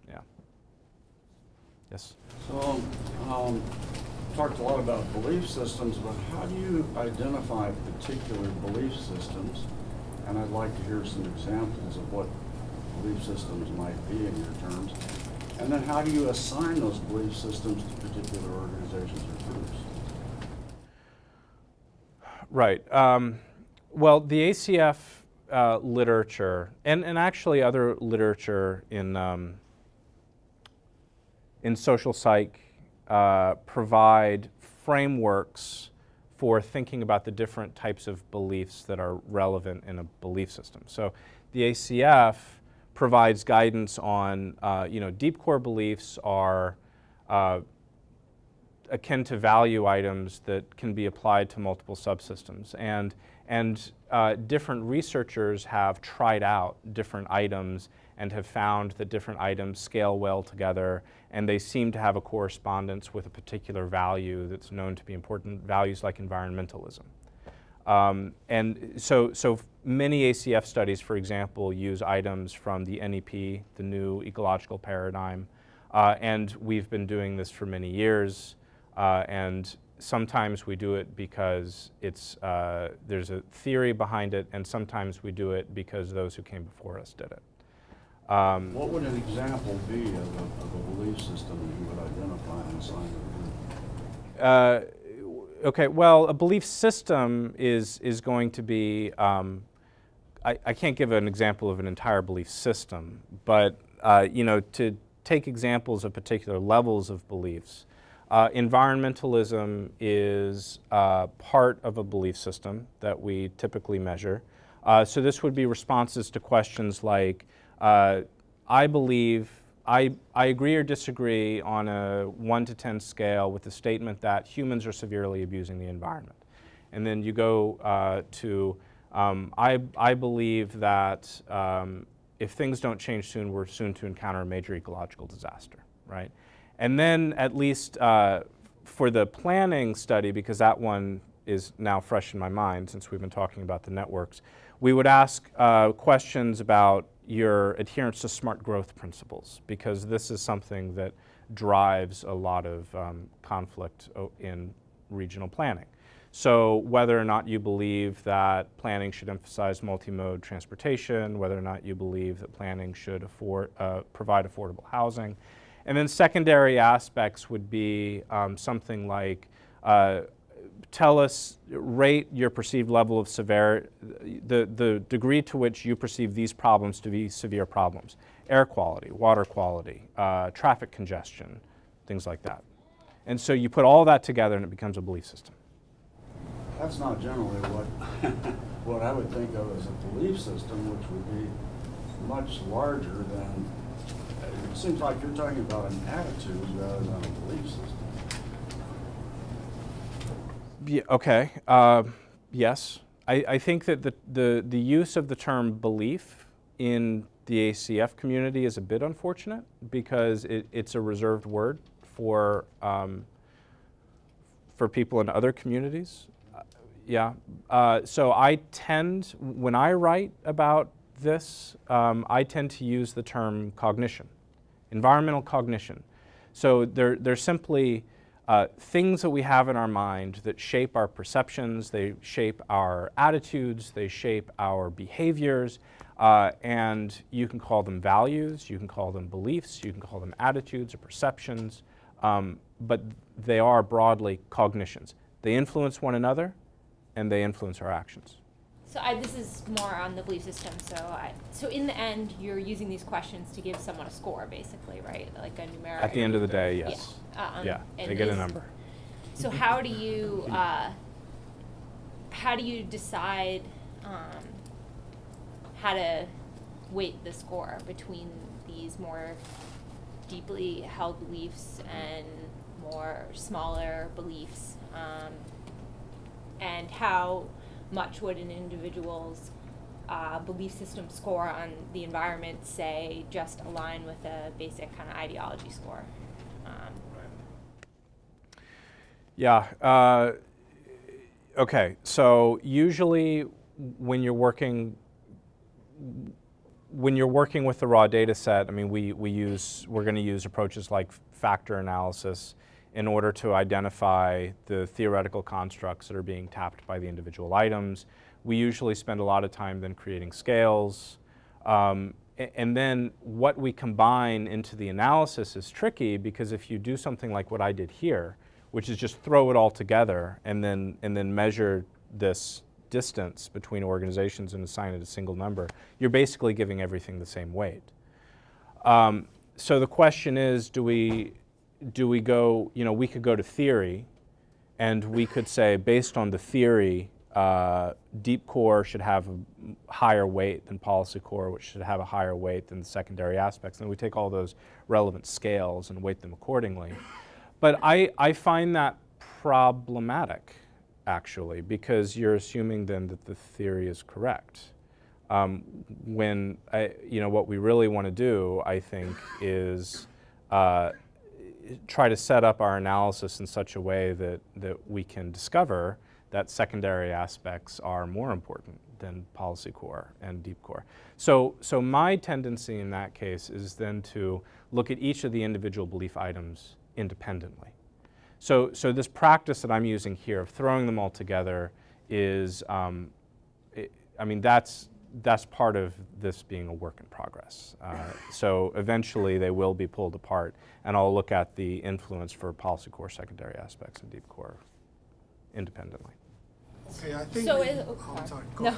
Yeah. Yes? So, talked a lot about belief systems, but how do you identify particular belief systems? And I'd like to hear some examples of what belief systems might be in your terms. And then how do you assign those belief systems to particular organizations or groups? Right. Well, the ACF literature, and actually other literature in social psych, provide frameworks for thinking about the different types of beliefs that are relevant in a belief system. So the ACF provides guidance on, deep core beliefs are akin to value items that can be applied to multiple subsystems. And different researchers have tried out different items and have found that different items scale well together, and they seem to have a correspondence with a particular value that's known to be important, values like environmentalism. And so many ACF studies, for example, use items from the NEP, the New Ecological Paradigm, And we've been doing this for many years, and sometimes we do it because there's a theory behind it, and sometimes we do it because those who came before us did it. What would an example be of a belief system that you would identify and assign to the group? Okay, well, a belief system is going to be, I can't give an example of an entire belief system, but you know, to take examples of particular levels of beliefs, environmentalism is part of a belief system that we typically measure. So this would be responses to questions like, I believe, I agree or disagree on a 1 to 10 scale with the statement that humans are severely abusing the environment. And then you go to, I believe that if things don't change soon, we're soon to encounter a major ecological disaster, right? And then at least for the planning study, because that one is now fresh in my mind since we've been talking about the networks, we would ask questions about your adherence to smart growth principles, because this is something that drives a lot of conflict in regional planning. So whether or not you believe that planning should emphasize multimode transportation, whether or not you believe that planning should provide affordable housing. And then secondary aspects would be something like tell us, rate your perceived level of severity, the degree to which you perceive these problems to be severe problems. Air quality, water quality, traffic congestion, things like that. And so you put all that together and it becomes a belief system. That's not generally what I would think of as a belief system, which would be much larger than, it seems like you're talking about an attitude rather than a belief system. Yeah, okay, yes. I think that the use of the term belief in the ACF community is a bit unfortunate because it's a reserved word for people in other communities. Yeah, so I tend, when I write about this, I tend to use the term cognition, environmental cognition. So they're simply things that we have in our mind that shape our perceptions, they shape our attitudes, they shape our behaviors, and you can call them values, you can call them beliefs, you can call them attitudes or perceptions, but they are broadly cognitions. They influence one another, and they influence our actions. So this is more on the belief system. So in the end, you're using these questions to give someone a score, basically, right? Like a numeric. At the end of the day, yes. Yeah, they get a number. So how do you decide how to weight the score between these more deeply held beliefs and more smaller beliefs? And how much would an individual's belief system score on the environment, say, just align with a basic kind of ideology score? Yeah. Okay. So usually, when you're working with the raw data set, I mean, we're going to use approaches like factor analysis in order to identify the theoretical constructs that are being tapped by the individual items. We usually spend a lot of time then creating scales. And then what we combine into the analysis is tricky, because if you do something like what I did here, which is just throw it all together and then measure this distance between organizations and assign it a single number, you're basically giving everything the same weight. So the question is, do we go, we could go to theory, and we could say, based on the theory, deep core should have a higher weight than policy core, which should have a higher weight than the secondary aspects. And we take all those relevant scales and weight them accordingly. But I find that problematic, actually, because you're assuming then that the theory is correct. When what we really want to do, I think, is try to set up our analysis in such a way that we can discover that secondary aspects are more important than policy core and deep core. So my tendency in that case is then to look at each of the individual belief items independently. So this practice that I'm using here of throwing them all together is, I mean, that's part of this being a work in progress. So eventually they will be pulled apart, and I'll look at the influence for policy core secondary aspects and deep core independently. Okay, I think. So I'm sorry. Go no.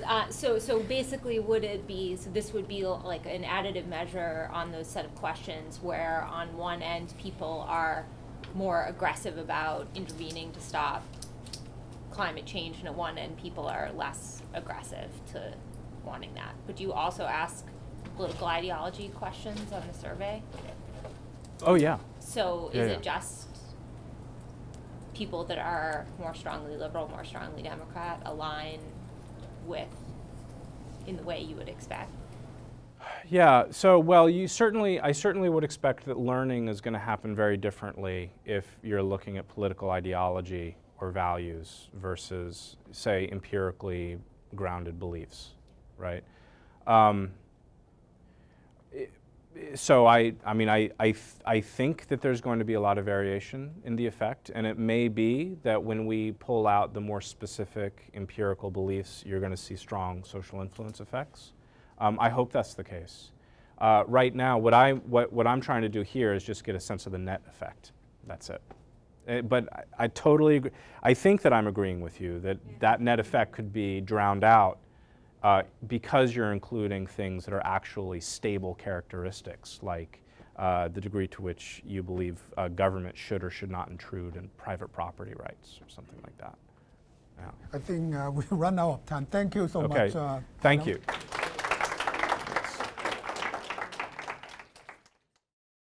ahead. So basically, would it be, so this would be like an additive measure on those set of questions where on one end people are more aggressive about intervening to stop climate change, and at one end people are less aggressive to wanting that. But do you also ask political ideology questions on the survey? Oh yeah. So Yeah, is yeah. it just people that are more strongly liberal, more strongly Democrat align with in the way you would expect? Yeah, so well, I certainly would expect that learning is going to happen very differently if you're looking at political ideology or values versus, say, empirically grounded beliefs, right? So I think that there's going to be a lot of variation in the effect, and it may be that when we pull out the more specific empirical beliefs, you're going to see strong social influence effects. I hope that's the case. Right now, what I'm trying to do here is just get a sense of the net effect. That's it. But I totally agree. I think that I'm agreeing with you that that net effect could be drowned out because you're including things that are actually stable characteristics, like the degree to which you believe government should or should not intrude in private property rights or something like that. Yeah. I think we run out of time. Thank you so much. Thank you.